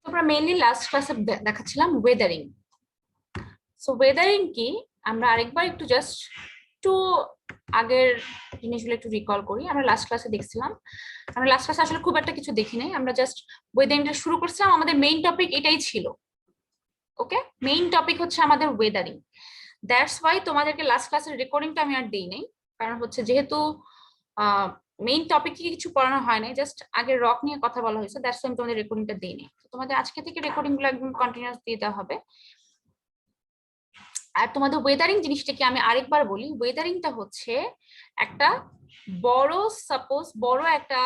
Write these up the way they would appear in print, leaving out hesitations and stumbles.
আমরা mainly last ক্লাসে দেখাচ্ছিলাম ওয়েদারিং। সো ওয়েদারিং কি আমরা আরেকবার একটু জাস্ট একটু আগের জিনিসগুলো একটু রিকল করি। আমরা লাস্ট ক্লাসে দেখছিলাম, আমরা লাস্ট ক্লাসে আসলে খুব একটা কিছু দেখি নাই, আমরা জাস্ট ওয়েদারিংটা শুরু করছিলাম। আমাদের মেইন টপিক এটাই ছিল। ওকে, মেইন টপিক হচ্ছে আমাদের ওয়েদারিং। দ্যাটস ওয়াই তোমাদেরকে লাস্ট ক্লাসের রেকর্ডিংটা আমি আর দেই নাই, কারণ হচ্ছে যেহেতু মেইন টপিকে কিছু পড়ানো হয় নাই, জাস্ট আগে রক নিয়ে কথা বলা হয়েছে, দ্যাটস ওয়াই আমি তোমাদের রেকর্ডিংটা দেই নাই। তোমাদের আজকে থেকে রেকর্ডিং গুলো একদম কন্টিনিউয়াস দিয়ে দেওয়া হবে। আর তোমাদের ওয়েদারিং জিনিসটা কি আমি আরেকবার বলি, ওয়েদারিংটা হচ্ছে একটা বড়, সাপোজ বড় একটা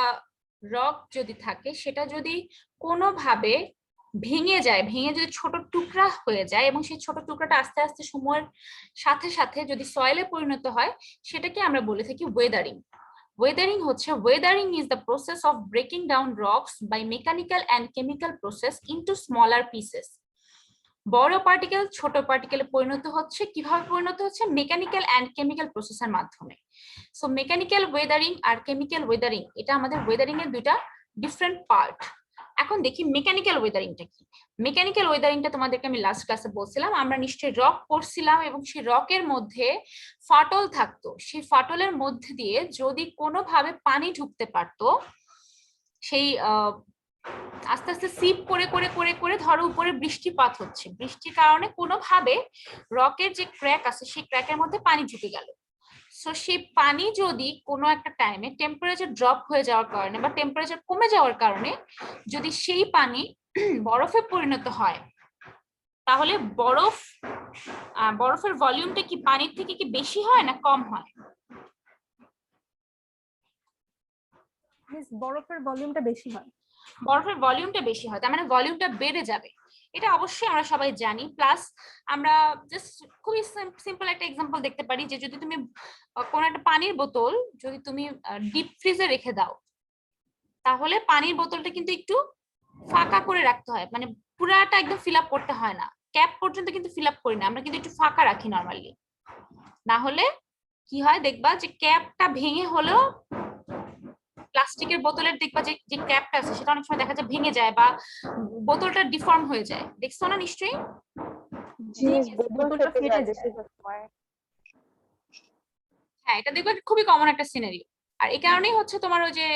রক যদি থাকে, সেটা যদি কোনোভাবে ভেঙে যায়, ভেঙে যদি ছোট টুকরা হয়ে যায় এবং সেই ছোট টুকরাটা আস্তে আস্তে সময়ের সাথে সাথে যদি সয়েলে পরিণত হয়, সেটাকে আমরা বলে থাকি ওয়েদারিং। Weathering হচ্ছে weathering is the process of breaking down rocks by mechanical and chemical process into smaller pieces. বড় পার্টিকেল ছোট পার্টিকেলে পরিণত হচ্ছে, কিভাবে পরিণত হচ্ছে? মেকানিক্যাল এন্ড কেমিক্যাল প্রসেসের মাধ্যমে। সো মেকানিক্যাল ওয়েদারিং আর কেমিক্যাল ওয়েদারিং, এটা আমাদের ওয়েদারিং এর দুইটা ডিফারেন্ট পার্ট। এখন দেখি মেকানিক্যাল ওয়েদারিংটা কি। মেকানিক্যাল ওয়েদারিংটা তোমাদেরকে আমি লাস্ট ক্লাসে বলছিলাম, আমরা নিশ্চয়ই রক পড়ছিলাম এবং সেই রকের মধ্যে ফাটল থাকতো, সেই ফাটলের মধ্যে দিয়ে যদি কোনোভাবে পানি ঢুকতে পারতো, সেই আস্তে আস্তে সিপ করে করে করে করে ধরো উপরে বৃষ্টিপাত হচ্ছে, বৃষ্টির কারণে কোনোভাবে রকের যে ক্র্যাক আছে সেই ক্র্যাকের মধ্যে পানি ঢুকে গেল। সো সেই পানি যদি কোনো একটা টাইমে টেম্পারেচার ড্রপ হয়ে যাওয়ার কারণে বা টেম্পারেচার কমে যাওয়ার কারণে যদি সেই পানি বরফে পরিণত হয়, তাহলে বরফের ভলিউমটা কি পানির থেকে কি বেশি হয় না কম হয়? বরফের ভলিউমটা বেশি হয়। বরফের ভলিউমটা বেশি হয়, তার মানে ভলিউমটা বেড়ে যাবে, এটা অবশ্যই আমরা সবাই জানি। প্লাস আমরা জাস্ট খুবই সিম্পল একটা এক্সাম্পল দেখতে পারি, যে যদি তুমি কোনো একটা পানির বোতল যদি তুমি ডিপ ফ্রিজে রেখে দাও, তাহলে পানির বোতলটা কিন্তু একটু ফাঁকা করে রাখতে হয়, মানে পুরাটা একদম ফিল আপ করতে হয় না, ক্যাপ পর্যন্ত কিন্তু ফিল আপ করি না আমরা, কিন্তু একটু ফাঁকা রাখি নরমালি। না হলে কি হয় দেখবা যে ক্যাপটা ভেঙে হলেও প্লাস্টিকের বোতলের দেখবা যে যে ক্যাপটা আছে সেটা অনেক সময় দেখা যায় ভেঙে যায় বা বোতলটা ডিফর্ম হয়ে যায়, দেখছো না নিশ্চয়ই? বোতলটা ফেটে যায়। হ্যাঁ, এটা দেখবা খুবই কমন একটা সিনারিও। আর এই কারণেই হচ্ছে তোমার ওই যে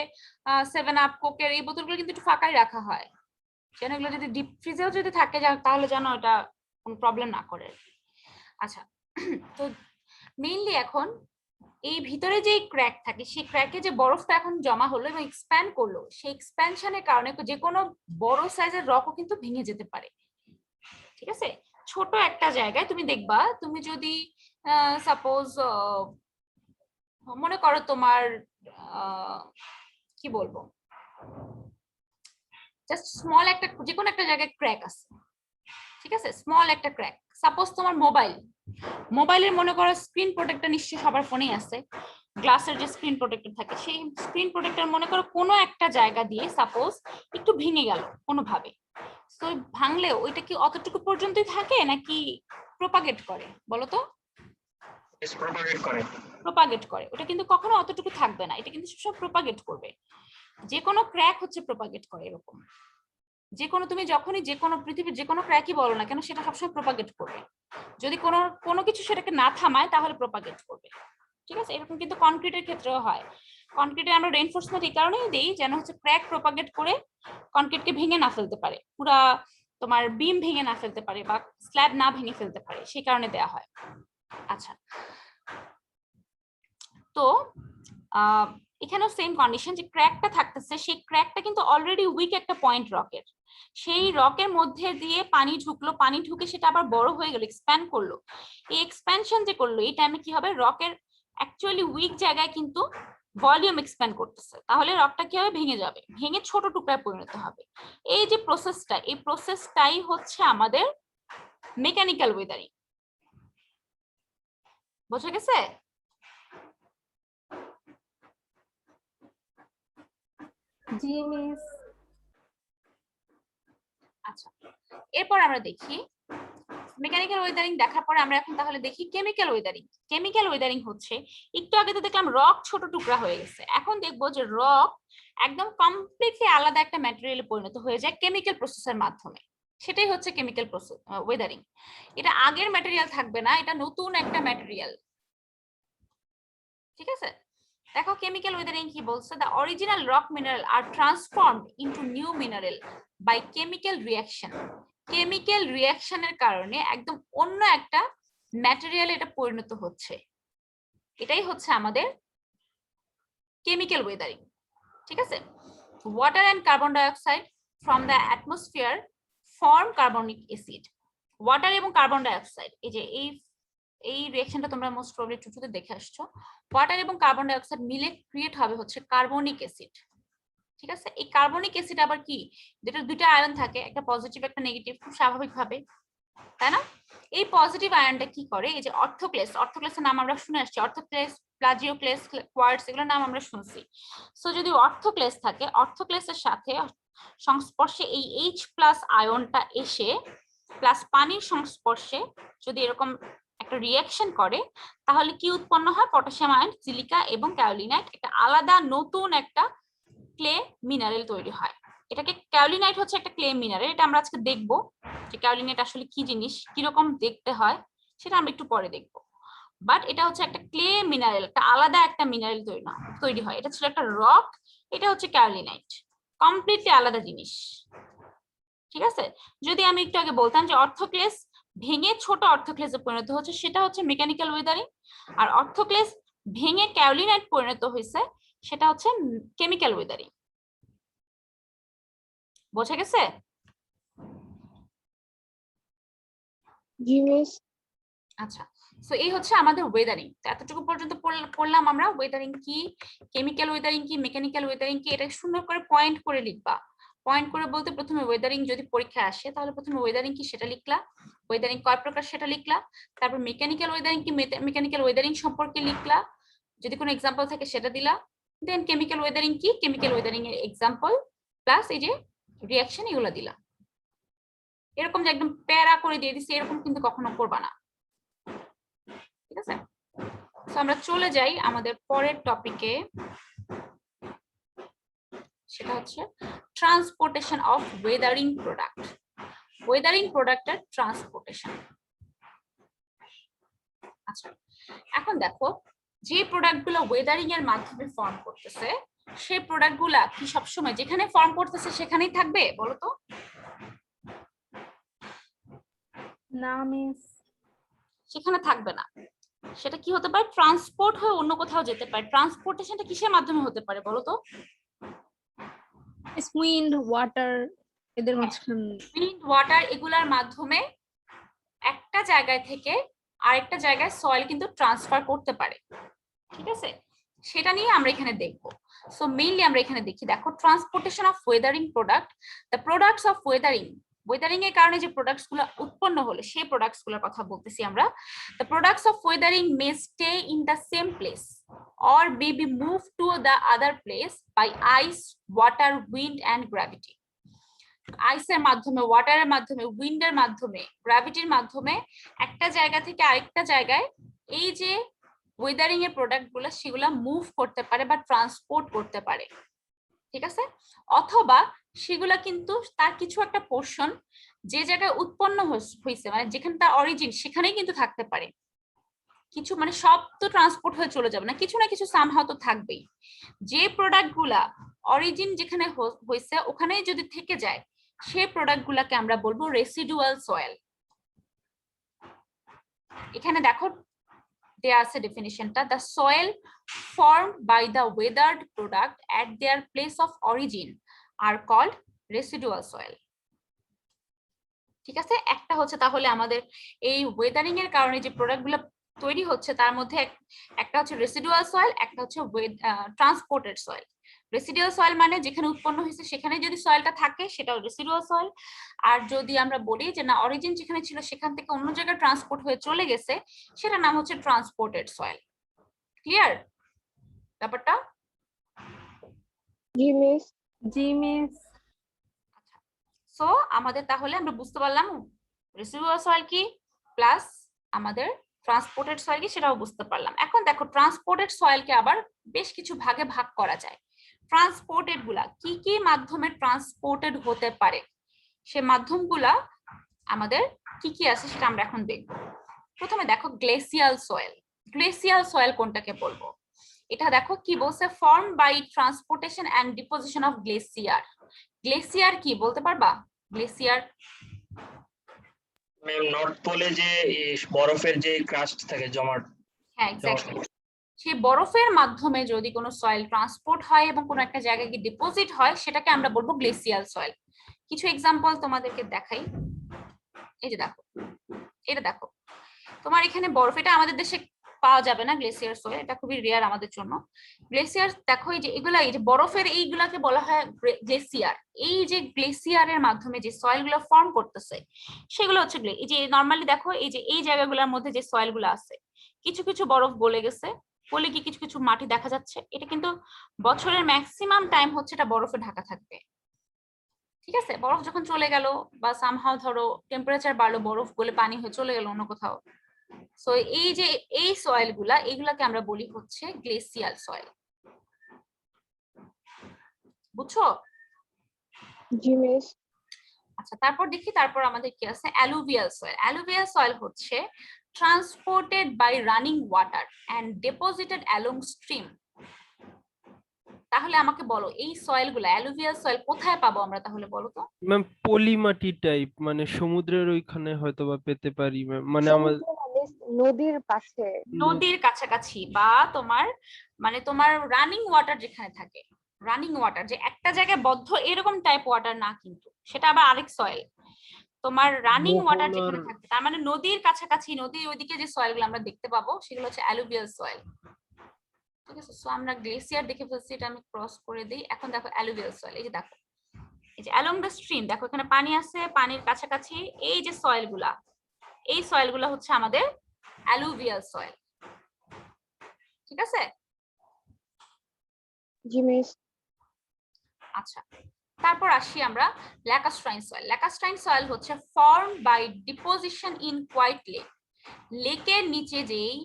7 আপ কোকের এই বোতলগুলো কিন্তু একটু ফাঁকাই রাখা হয়, যেন এগুলো যদি ডিপ ফ্রিজেও যদি থাকে তাহলে যেন এটা কোনো প্রবলেম না করে। আচ্ছা, তো মেইনলি এখন এই ভিতরে যে ক্র্যাক থাকে, সেই ক্র্যাকে যে বরফটা এখন জমা হলো এবং এক্সপ্যান্ড করলো, সেই এক্সপ্যানশনের কারণে যে কোনো বড় সাইজের রকও কিন্তু ভেঙে যেতে পারে। ঠিক আছে, ছোট একটা জায়গায় তুমি দেখবা, তুমি যদি সাপোজ মনে করো তোমার কি বলবো, জাস্ট স্মল একটা যে কোনো একটা জায়গায় ক্র্যাক আছে, ঠিক আছে, স্মল একটা ক্র্যাক, সাপোজ তোমার মোবাইলের মনে করো স্ক্রিন প্রোটেক্টর নিশ্চয়ই সবার ফোনেই আছে, গ্লাসের যে স্ক্রিন প্রোটেক্টর থাকে, সেই স্ক্রিন প্রোটেক্টর মনে করো কোনো একটা জায়গা দিয়ে সাপোজ একটু ভেঙে গেল কোনোভাবে, তো ভাঙলে ওইটা কি অতটুকু পর্যন্তই থাকে নাকি প্রপাগেট করে বলো তো? প্রপাগেট করে, ওটা কিন্তু কখনো অতটুকু থাকবে না, এটা কিন্তু সব প্রপাগেট করবে। যে কোনো ক্র্যাক হচ্ছে প্রপাগেট করে, এরকম যে কোনো তুমি যখনই যে কোনো পৃথিবীর যে কোনো ক্র্যাকই বলো না কেন, সেটা সবসময় প্রপাগেট করবে, যদি কোনো কোনো কিছু সেটাকে না থামায় তাহলে প্রপাগেট করবে। ঠিক আছে, এরকম কিন্তু কনক্রিটের ক্ষেত্রেও হয়। কনক্রিটে আমরা রেইনফোর্সমেন্ট এই কারণেই দেই যেন হচ্ছে ক্র্যাক প্রপাগেট করে কনক্রিটকে ভেঙে না ফেলতে পারে, পুরা তোমার বিম ভেঙে না ফেলতে পারে বা স্ল্যাব না ভেঙে ফেলতে পারে, সেই কারণে দেয়া হয়। আচ্ছা, তো এখানেও সেম কন্ডিশন, যে ক্র্যাকটা থাকতেছে, সেই ক্র্যাকটা কিন্তু অলরেডি উইক একটা পয়েন্ট রকের, সেই রকের মধ্যে দিয়ে পানি ঢুকলো, পানি ঢুকে সেটা আবার বড় হয়ে গেল, এক্সপ্যান্ড করলো। এই এক্সপ্যানশন যে করলো, এই টাইমে কি হবে, রকের অ্যাকচুয়ালি উইক জায়গায় কিন্তু ভলিউম এক্সপ্যান্ড করতেছে, তাহলে রকটা কি হবে, ভেঙে যাবে, ভেঙে ছোট টুকরায় পরিণত হবে। এই যে প্রসেসটা, এই প্রসেসটাই হচ্ছে আমাদের মেকানিক্যাল ওয়েদারিং। বোঝা গেছে? জি মিস। আচ্ছা, এরপর আমরা দেখি মেকানিক্যাল ওয়েদারিং দেখার পরে আমরা এখন তাহলে দেখি কেমিক্যাল ওয়েদারিং। কেমিক্যাল ওয়েদারিং হচ্ছে, একটু আগে তো দেখলাম রক ছোট টুকরা হয়ে গেছে, এখন দেখবো যে রক একদম কমপ্লিটলি আলাদা একটা ম্যাটেরিয়ালে পরিণত হয়ে যায় কেমিক্যাল প্রসেসের মাধ্যমে। সেটাই হচ্ছে কেমিক্যাল প্রসেস ওয়েদারিং। এটা আগের ম্যাটেরিয়াল থাকবে না, এটা নতুন একটা ম্যাটেরিয়াল। ঠিক আছে, দেখো কেমিক্যাল ওয়েদারিং কি বলছে, the original rock mineral are transformed into new mineral by chemical reaction. Chemical রিঅ্যাকশনের কারণে একদম অন্য একটা ম্যাটেরিয়ালে এটা পরিণত হচ্ছে। এটাই হচ্ছে আমাদের কেমিক্যাল ওয়েদারিং। ঠিক আছে, water and carbon dioxide from the atmosphere form carbonic acid. Water এবং কার্বন ডাইঅক্সাইড, এই যে এই রিঅ্যাকশনটা তোমরা মোস্ট প্রবাবলি টুটুতে দেখে আসছো। ওয়াটার এবং কার্বন ডাইঅক্সাইড মিলে ক্রিয়েট হবে হচ্ছে কার্বনিক অ্যাসিড। ঠিক আছে, এই কার্বনিক অ্যাসিড আবার কি, যেটা দুইটা আয়ন থাকে, একটা পজিটিভ একটা নেগেটিভ, খুব স্বাভাবিকভাবে, তাই না? এই পজিটিভ আয়নটা কি করে, এই যে অর্থোক্লেসের নাম আমরা শুনে আসছি, অর্থোক্লেস, প্লাজিওক্লেস, কোয়ার্টজ, এগুলোর নাম আমরা শুনছি। সো যদি অর্থোক্লেস থাকে, অর্থোক্লেসের সাথে সংস্পর্শে এই H+ আয়নটা এসে প্লাস পানির সংস্পর্শে যদি এরকম একটা রিঅ্যাকশন করে, তাহলে কি উৎপন্ন হয়, পটাশিয়াম আয়ন, সিলিকা এবং কায়োলিনাইট, একটা আলাদা নতুন একটা ক্লে মিনারেল তৈরি হয়। এটাকে কায়োলিনাইট হচ্ছে একটা ক্লে মিনারেল, এটা আমরা আজকে দেখবো যে কায়োলিনাইট আসলে কি জিনিস, কিরকম দেখতে হয় সেটা আমরা একটু পরে দেখবো। বাট এটা হচ্ছে একটা ক্লে মিনারেল, একটা আলাদা একটা মিনারেল তৈরি হয়। এটা ছিল একটা রক, এটা হচ্ছে কায়োলিনাইট, কমপ্লিটলি আলাদা জিনিস। ঠিক আছে, যদি আমি একটু আগে বলতাম যে অর্থোক্লেস ভেঙে ছোট অর্থোক্লেসে পরিণত হচ্ছে, সেটা হচ্ছে মেকানিক্যাল ওয়েদারিং। আর অর্থোক্লেস ভেঙে কায়োলিনাইট পরিণত হয়েছে, সেটা হচ্ছে কেমিক্যাল ওয়েদারিং। বোঝা গেছে? জি মিস। আচ্ছা, সো এই হচ্ছে আমাদের ওয়েদারিং। এতটুকু পর্যন্ত পড়লাম আমরা ওয়েদারিং কি, কেমিক্যাল ওয়েদারিং কি, মেকানিক্যাল ওয়েদারিং কি। এটা সুন্দর করে পয়েন্ট করে লিখবা। পয়েন্ট করে বলতে প্রথমে ওয়েদারিং যদি পরীক্ষায় আসে তাহলে প্রথমে ওয়েদারিং কি সেটা লিখলা, ওয়েদারিং কয় প্রকার সেটা লিখলা, তারপর মেকানিক্যাল ওয়েদারিং কি, মেকানিক্যাল ওয়েদারিং সম্পর্কে লিখলা, যদি কোনো এক্সাম্পল থাকে সেটা দিলা। দেন কেমিক্যাল ওয়েদারিং কি, কেমিক্যাল ওয়েদারিং এর এক্সাম্পল প্লাস এই যে রিঅ্যাকশন, এগুলো দিলা। এরকম যে একদম প্যারা করে দিয়ে দিছি এরকম কিন্তু কখনো করবা না। ঠিক আছে, তো আমরা চলে যাই আমাদের পরের টপিকে, সেটা হচ্ছে transportation of Wuthering product. Wuthering প্রোডাক্টের ট্রান্সপোর্টেশন। আচ্ছা, এখন দেখো যে প্রোডাক্টগুলো ওয়েদারিং এর মাধ্যমে ফর্ম করতেছে, সেই প্রোডাক্টগুলা কি সবসময় যেখানে ফর্ম করতেছে সেখানেই থাকবে বলো তো? না মিস, সেখানে থাকবে না। সেটা কি হতে পারে, ট্রান্সপোর্ট হয়ে অন্য কোথাও যেতে পারে। ট্রান্সপোর্টেশনটা কিসের মাধ্যমে হতে পারে বলো তো? উইন্ড, ওয়াটার, এদের মাঝখানে। উইন্ড, ওয়াটার, এগুলার মাধ্যমে একটা জায়গায় থেকে আরেকটা জায়গায় সয়েল কিন্তু ট্রান্সফার করতে পারে। ঠিক আছে, সেটা নিয়ে আমরা এখানে দেখব। সো মেইনলি আমরা এখানে দেখি, দেখো transportation of Wuthering product, the products of Wuthering. Wuthering এর কারণে যে প্রোডাক্টস গুলো উৎপন্ন হলো সেই প্রোডাক্টস গুলোর কথা বলতেছি আমরা। The products of weathering may stay in the same place or may be move to the other place by ice, water, wind and gravity. আইসের মাধ্যমে, ওয়াটারের মাধ্যমে, উইন্ডের মাধ্যমে, গ্র্যাভিটির মাধ্যমে একটা জায়গা থেকে আরেকটা জায়গায় এই যে ওয়েদারিং এর প্রোডাক্ট গুলো সেগুলা মুভ করতে পারে বা ট্রান্সপোর্ট করতে পারে। ঠিক আছে, অথবা সেগুলা কিন্তু তার কিছু একটা পোর্শন যে জায়গায় উৎপন্ন হয়েছে, মানে যেখানে তার অরিজিন সেখানেই কিন্তু থাকতে পারে। কিছু মানে সব তো ট্রান্সপোর্ট হয়ে চলে যাবে না, কিছু না কিছু সামহাও তো থাকবেই। যে প্রোডাক্ট গুলা অরিজিন যেখানে হয়েছে ওখানেই যদি থেকে যায়, সেই প্রোডাক্ট গুলাকে আমরা বলবো রেসিডুয়াল সয়েল। এখানে দেখো দেয়া আছে ডেফিনিশনটা, the soil formed by the weathered product at their place of origin are called residual soil. ঠিক আছে, একটা হচ্ছে তাহলে আমাদের এই ওয়েদারিং এর কারণে যে প্রোডাক্টগুলো তৈরি হচ্ছে তার মধ্যে একটা হচ্ছে রেসিডুয়াল সয়েল, একটা হচ্ছে ট্রান্সপোর্টেড সয়েল। রেসিডুয়াল সয়েল মানে যেখানে উৎপন্ন হয়েছে সেখানে যদি সয়েলটা থাকে সেটাও রেসিডুয়াল সয়েল। আর যদি আমরা বলি যে না অরিজিন যেখানে ছিল সেখান থেকে অন্য জায়গায় ট্রান্সপোর্ট হয়ে চলে গেছে, সেটার নাম হচ্ছে ট্রান্সপোর্টেড সয়েল। ক্লিয়ার ব্যাপারটা? জি মিস। জি মিস। সো আমাদের তাহলে আমরা বুঝতে পারলাম রেসিডুয়াল সয়েল কি প্লাস আমাদের ট্রান্সপোর্টেড সয়েল কি সেটাও বুঝতে পারলাম। এখন দেখো ট্রান্সপোর্টেড সয়েলকে আবার বেশ কিছু ভাগে ভাগ করা যায়। ট্রান্সপোর্টেড গুলা কি কি মাধ্যমে ট্রান্সপোর্টেড হতে পারে, সে মাধ্যমগুলা আমাদের কি কি আছে সেটা আমরা এখন দেখব। প্রথমে দেখো গ্লেসিয়াল সয়েল। গ্লেসিয়াল সয়েল কোনটাকে বলবো, এটা দেখো কি বলছে, form by transportation and deposition of glacier. Glacier কি বলতে পারবা? গ্লেসিয়ার ম্যাম নর্থ পোলে যে বরফের যে ক্রাস্ট থাকে জমাট। হ্যাঁ এক্স্যাক্টলি, সেই বরফের মাধ্যমে যদি কোনো সয়েল ট্রান্সপোর্ট হয় এবং কোনো একটা জায়গায় গিয়ে ডিপোজিট হয় সেটাকে আমরা বলবো গ্লেসিয়াল সয়েল। কিছু এক্সাম্পল তোমাদেরকে দেখাই। এই যে দেখো, এটা দেখো, তোমার এখানে বরফ, এটা আমাদের দেশে পাওয়া যাবে না গ্লেসিয়ার সয়েল, এটা খুবই রেয়ার আমাদের জন্য। গ্লেসিয়ার দেখো, এই যে এগুলা, এই যে বরফের এইগুলাকে বলা হয় গ্লেসিয়ার। এই যে গ্লেসিয়ারের মাধ্যমে যে সয়েল গুলো ফর্ম করতেছে সেগুলো হচ্ছে এই যে নর্মালি দেখো, এই যে এই জায়গাগুলোর মধ্যে যে সয়েল গুলো আছে, কিছু কিছু বরফ গলে গেছে, গলে কি কিছু কিছু মাটি দেখা যাচ্ছে, এটা কিন্তু বছরের ম্যাক্সিমাম টাইম হচ্ছে এটা বরফে ঢাকা থাকবে। ঠিক আছে, বরফ যখন চলে গেল বা সামহাও ধরো টেম্পারেচার বাড়লো, বরফ গলে পানি হয়ে চলে গেল অন্য কোথাও, সো এই যে এই সয়েল গুলা, এগুলাকে আমরা বলি হচ্ছে গ্লেসিয়াল সয়েল। বুঝছো? জি মিস। আচ্ছা, তারপর দেখি, তারপর আমাদের কি আছে, অ্যালুভিয়াল সয়েল। অ্যালুভিয়াল সয়েল হচ্ছে transported by running water and deposited along stream. তাহলে আমাকে বলো এই সয়েল গুলা, অ্যালুভিয়াল সয়েল কোথায় পাবো আমরা, তাহলে বলো তো। ম্যাম পলি মাটি টাইপ, মানে সমুদ্রের ওইখানে হয়তো বা পেতে পারি ম্যাম, মানে আমাদের নদীর পাশে। নদীর কাছাকাছি বা তোমার মানে তোমার রানিং ওয়াটার যেখানে থাকে, রানিং ওয়াটার যে একটা জায়গায় বদ্ধ এরকম টাইপ ওয়াটার না, কিন্তু সেটা আবার আরেক সয়েল। তোমার রানিং ওয়াটার যেখানে মোহনার থাকবে, তার মানে নদীর কাছাকাছি, নদীর ওইদিকে যে সয়েল গুলো আমরা দেখতে পাবো সেগুলো হচ্ছে অ্যালুভিয়াল সয়েল। ঠিক আছে, সো আমরা গ্লেসিয়ার দেখে ফেলছি, এটা আমি ক্রস করে দিই। এখন দেখো অ্যালুভিয়াল সয়েল, এই যে দেখো, এই যে অ্যালং দ্য স্ট্রিম, দেখো এখানে পানি আছে, পানির কাছাকাছি এই যে সয়েল গুলা, এই সয়েল গুলা হচ্ছে আমাদের অ্যালুভিয়াল সয়েল। ঠিক আছে? জি মিস। আচ্ছা, তারপর আসি আমরা ল্যাকাস্ট্রাইন সয়েল। ল্যাকাস্ট্রাইন সয়েল হচ্ছে form by deposition in quiet lake. লেকের নিচে যেই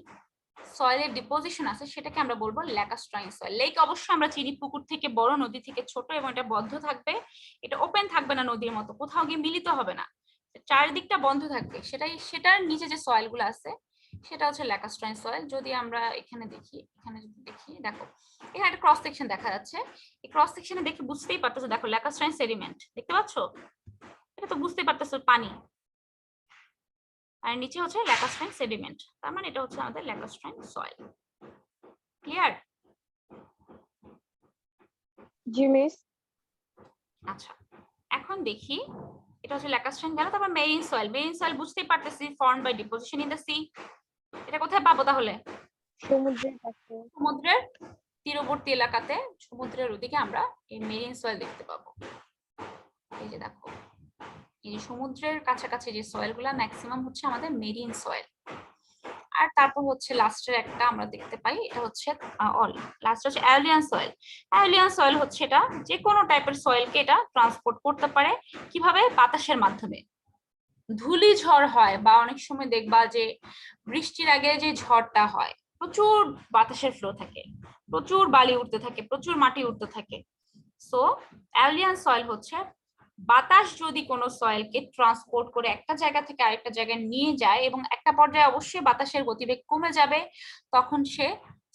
সয়েলের ডিপোজিশন আছে সেটাকে আমরা বলবো ল্যাকাস্ট্রাইন সয়েল। লেক অবশ্য আমরা চিনি পুকুর থেকে বড়, নদী থেকে ছোট, এবং এটা বদ্ধ থাকবে, এটা ওপেন থাকবে না নদীর মতো, কোথাও গিয়ে মিলিত হবে না, চারিদিকটা বন্ধ থাকবে। সেটার নিচে যে সয়েল গুলো আছে সেটা হচ্ছে ল্যাকাস্ট্রাইন সয়েল। যদি আমরা এখানে দেখি, এখানে যদি দেখি, দেখো এখানে একটা ক্রস সেকশন দেখা যাচ্ছে, এই ক্রস সেকশনে দেখে বুঝতেই পারতেছো, দেখো ল্যাকাস্ট্রাইন সেডিমেন্ট দেখতে পাচ্ছ, এটা তো বুঝতেই পারতেছো পানি, আর নিচে হচ্ছে ল্যাকাস্ট্রাইন সেডিমেন্ট, তার মানে এটা হচ্ছে আমাদের ল্যাকাস্ট্রাইন সয়েল। ক্লিয়ার? জি মিস। আচ্ছা, এখন দেখি, এটা হচ্ছে ল্যাকাস্ট্রাইন গেল, তারপর মেরিন সয়েল। মেরিন সয়েল বুঝতেই পারতেছি, form by deposition in the sea. এটা কোথায় পাবো তাহলে? সমুদ্রের পাশে। সমুদ্রের তীরবর্তী এলাকাতে, সমুদ্রের ওদিকে আমরা এই মেরিন সয়েল দেখতে পাবো। এই যে দেখো, এই সমুদ্রের কাছাকাছি যে সয়েল গুলা ম্যাক্সিমাম হচ্ছে আমাদের মেরিন সয়েল। আর তারপর হচ্ছে লাস্টের একটা আমরা দেখতে পাই, এটা হচ্ছে লাস্ট হচ্ছে অ্যালিয়ান সয়েল। অ্যালিয়ান সয়েল হচ্ছে এটা যে কোনো টাইপের সয়েলকে এটা ট্রান্সপোর্ট করতে পারে। কিভাবে? বাতাসের মাধ্যমে। ধূলি ঝড় হয় বা অনেক সময় দেখবা যে বৃষ্টির আগে যে ঝড়টা হয়, প্রচুর বাতাসের ফ্লো থাকে, প্রচুর বালি উঠতে থাকে, প্রচুর মাটি উঠতে থাকে। সো অ্যালিয়ান সয়েল হচ্ছে বাতাস যদি কোনো সয়েলকে ট্রান্সপোর্ট করে একটা জায়গা থেকে আরেকটা জায়গায় নিয়ে যায় এবং একটা পর্যায়ে অবশ্যই বাতাসের গতিবেগ কমে যাবে, তখন সে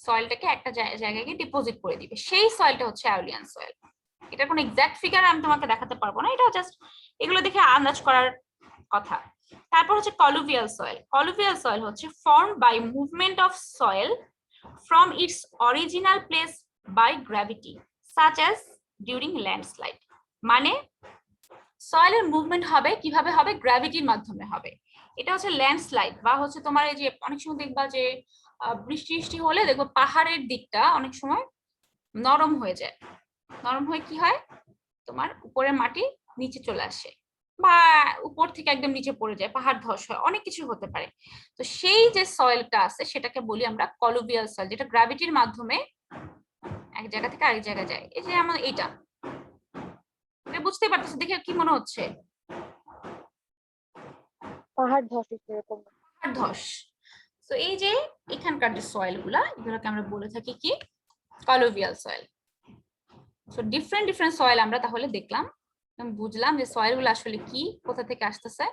সয়েলটাকে একটা জায়গায় গিয়ে ডিপোজিট করে দিবে, সেই সয়েলটা হচ্ছে অ্যালিয়ান সয়েল। এটা কোনো এক্সাক্ট ফিগার আমি তোমাকে দেখাতে পারবো না, এটা জাস্ট এগুলো দেখে আন্দাজ করার কথা। তারপর হচ্ছে কলুভিয়াল সয়েল। কলুভিয়াল সয়েল হচ্ছে form by movement of soil from its original place by gravity such as during landslide. মানে সয়েলের মুভমেন্ট হবে কিভাবে হবে? গ্র্যাভিটির মাধ্যমে হবে। এটা হচ্ছে ল্যান্ডস্লাইড বা হচ্ছে তোমার এই যে অনেক সময় দেখবা যে বৃষ্টি হলে দেখবো পাহাড়ের দিকটা অনেক সময় নরম হয়ে যায়, নরম হয়ে কি হয়, তোমার উপরের মাটি নিচে চলে আসে বা উপর থেকে একদম নিচে পড়ে যায়, পাহাড় ধস হয়, অনেক কিছু হতে পারে। তো সেই যে সয়েলটা আছে সেটাকে বলি আমরা কলুভিয়াল সয়েল, যেটা গ্র্যাভিটির মাধ্যমে এক জায়গা থেকে আরেক জায়গায় যায়। এই যে আমার এটা বুঝতেই পারতেছো দেখে কি মনে হচ্ছে? পাহাড় ধস এরকম। পাহাড় ধস। তো এই যে এখানকার যে সয়েল গুলা, এগুলোকে আমরা বলে থাকি কি? কলুভিয়াল সয়েল। সো ডিফারেন্ট সয়েল আমরা তাহলে দেখলাম এবং বুঝলাম যে সয়েল গুলো আসলে কি, কোথা থেকে আসতেছে,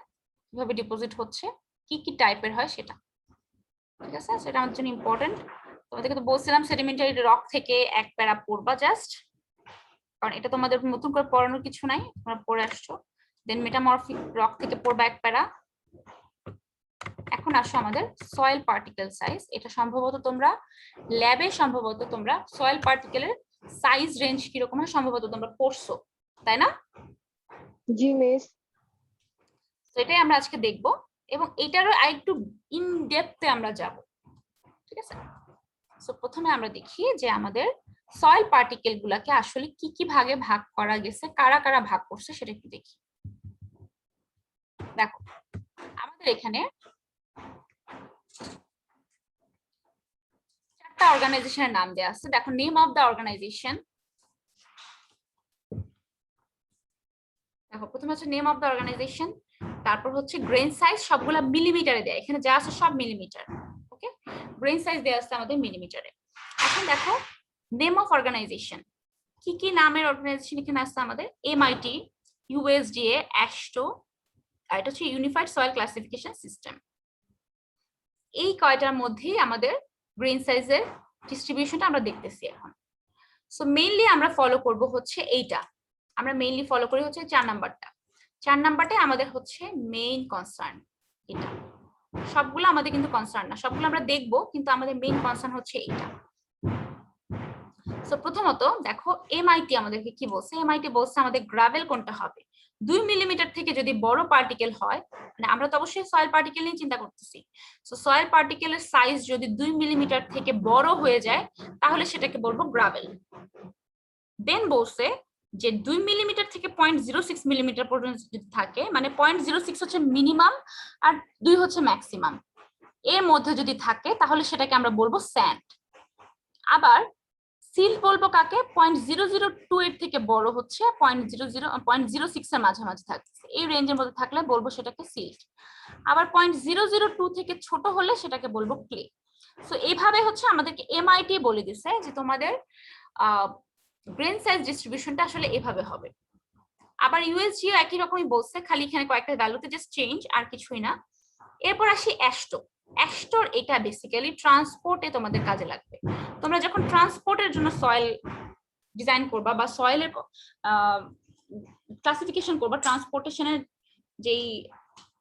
কিভাবে ডিপোজিট হচ্ছে, কি কি টাইপের হয় সেটা। ঠিক আছে, সেটা আমার জন্য ইম্পর্টেন্ট। তোমাদেরকে তো বলছিলাম সেডিমেন্টারি রক থেকে এক প্যারা পড়বা জাস্ট, কারণ এটা তোমাদের নতুন করে পড়ানোর কিছু নাই, তোমরা পড়ে আসছো। দেন মেটামরফিক রক থেকে পড়বা এক প্যারা। এখন আসো আমাদের সয়েল পার্টিকেল সাইজ। এটা সম্ভবত তোমরা ল্যাবে সয়েল পার্টিকেলের সাইজ রেঞ্জ কিরকম হয় সম্ভবত তোমরা পড়ছো, তাই না? জি মিস। তো এটাই আমরা আজকে দেখব এবং এটারও আরেকটু ইন ডেপথে আমরা যাব। ঠিক আছে, সো প্রথমে আমরা দেখি যে আমাদের সয়েল পার্টিকেল গুলাকে আসলে কি কি ভাগে ভাগ করা গেছে, কারা কারা ভাগ করছে সেটা একটু দেখি। দেখো আমাদের এখানে চারটা অর্গানাইজেশনের নাম দেওয়া আছে। দেখো নেম অফ দ্য অর্গানাইজেশন। দেখো প্রথমে হচ্ছে নেম অফ দ্য অর্গানাইজেশন, তারপর হচ্ছে গ্রেন সাইজ, সবগুলা মিলিমিটারে দেয়, এখানে যা আছে সব মিলিমিটার। ওকে, গ্রেন সাইজ দেওয়া আছে আমাদের মিলিমিটারে। এখন দেখো নেম অফ অর্গানাইজেশন, কি কি নামের অর্গানাইজেশন এখানে আছে আমাদের? এমআইটি, ইউএসডিএ, অ্যাস্টো, আর এটা হচ্ছে ইউনিফাইড সয়েল ক্লাসিফিকেশন সিস্টেম। এই কয়টার মধ্যেই আমাদের গ্রেন সাইজের ডিস্ট্রিবিউশনটা আমরা দেখতেছি এখন। সো মেইনলি আমরা ফলো করব হচ্ছে এইটা, আমরা মেইনলি ফলো করি হচ্ছে 4 নাম্বারটা। 4 নাম্বারটাই আমাদের হচ্ছে মেইন কনসার্ন। এটা সবগুলো আমাদের কিন্তু কনসার্ন না, সবগুলো আমরা দেখবো, কিন্তু আমাদের মেইন কনসার্ন হচ্ছে এইটা। সো প্রথমত দেখো এমআইটি আমাদেরকে কি বলছে। এমআইটি বলছে আমাদের গ্রাভেল কোনটা হবে। 2 মিলিমিটার থেকে যদি বড় পার্টিকেল হয়, মানে আমরা তো অবশ্যই সয়েল পার্টিকেল নিয়ে চিন্তা করতেছি, সো সয়েল পার্টিকেলের সাইজ যদি 2 মিলিমিটার থেকে বড় হয়ে যায় তাহলে সেটাকে বলবো গ্রাভেল। দেন বলছে যে 2 মিলিমিটার থেকে 0.06 মিলিমিটার পর্যন্ত যদি থাকে, মানে 0.06 হচ্ছে মিনিমাম আর 2 হচ্ছে ম্যাক্সিমাম, এর মধ্যে যদি থাকে তাহলে সেটাকে আমরা বলবো স্যান্ড। আবার সিল্ট বলবো কাকে? 0.002 এর থেকে বড় হচ্ছে 0.06 এর মাঝামাঝি থাকছে, এই রেঞ্জের মধ্যে থাকলে বলবো সেটাকে সিল্ট। আবার 0.002 থেকে ছোট হলে সেটাকে বলবো ক্লে। সো এইভাবে হচ্ছে আমাদেরকে এমআইটি বলে দিছে যে তোমাদের গ্রেন সাইজ ডিস্ট্রিবিউশনটা আসলে এভাবে হবে। আবার ইউএসজিও একই রকমই বলছে, খালি এখানে কয়েকটা ভ্যালুতে জাস্ট চেঞ্জ, আর কিছুই না। এরপর আসি অ্যাস্টো। অ্যাস্টোর এটা বেসিক্যালি ট্রান্সপোর্টে তোমাদের কাজে লাগবে। তোমরা যখন ট্রান্সপোর্টের জন্য সয়েল ডিজাইন করবা বা সয়েলের ক্লাসিফিকেশন করবা, ট্রান্সপোর্টেশনের যেই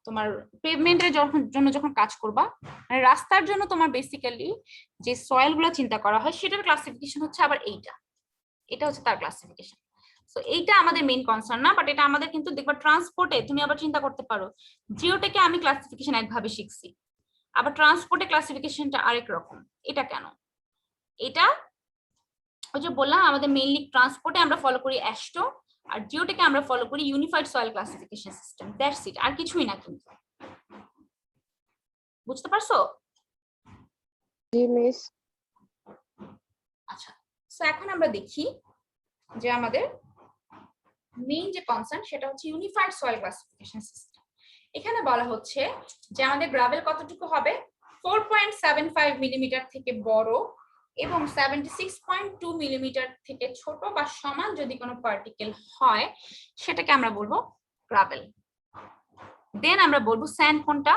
তোমার পেভমেন্টের জন্য যখন কাজ করবা, মানে রাস্তার জন্য তোমার বেসিক্যালি যে সয়েল গুলো চিন্তা করা হয় সেটার ক্লাসিফিকেশন হচ্ছে আবার এইটা, এটা হচ্ছে তার ক্লাসিফিকেশন। সো এইটা আমাদের মেইন কনসার্ন না, বাট এটা আমাদের কিন্তু দেখবা ট্রান্সপোর্টে তুমি আবার চিন্তা করতে পারো, জিওটেকে আমি ক্লাসিফিকেশন একভাবে শিখছি, আবার ট্রান্সপোর্টে ক্লাসিফিকেশনটা আরেক রকম। এটা কেন? এটা ওই যে বললাম আমাদের মেইনলি ট্রান্সপোর্টে আমরা ফলো করি অ্যাস্টো, আর জিওটেকে আমরা ফলো করি unified soil classification system. That's it, আর কিছুই না। কিন্তু বুঝতে পারছো? জি মিস। আচ্ছা, সো এখন আমরা দেখি যে আমাদের মেইন যে কনসার্ন সেটা হচ্ছে ইউনিফাইড সয়েল ক্লাসিফিকেশন সিস্টেম। এখানে বলা হচ্ছে যে আমাদের গ্রাভেল কতটুকু হবে? 4.75 মিলিমিটার থেকে বড় এবং 76.2 মিলিমিটার থেকে ছোট বা সমান যদি কোনো পার্টিকেল হয় সেটাকে আমরা বলবো গ্রাভেল। দেন আমরা বলবো স্যান্ড কোনটা?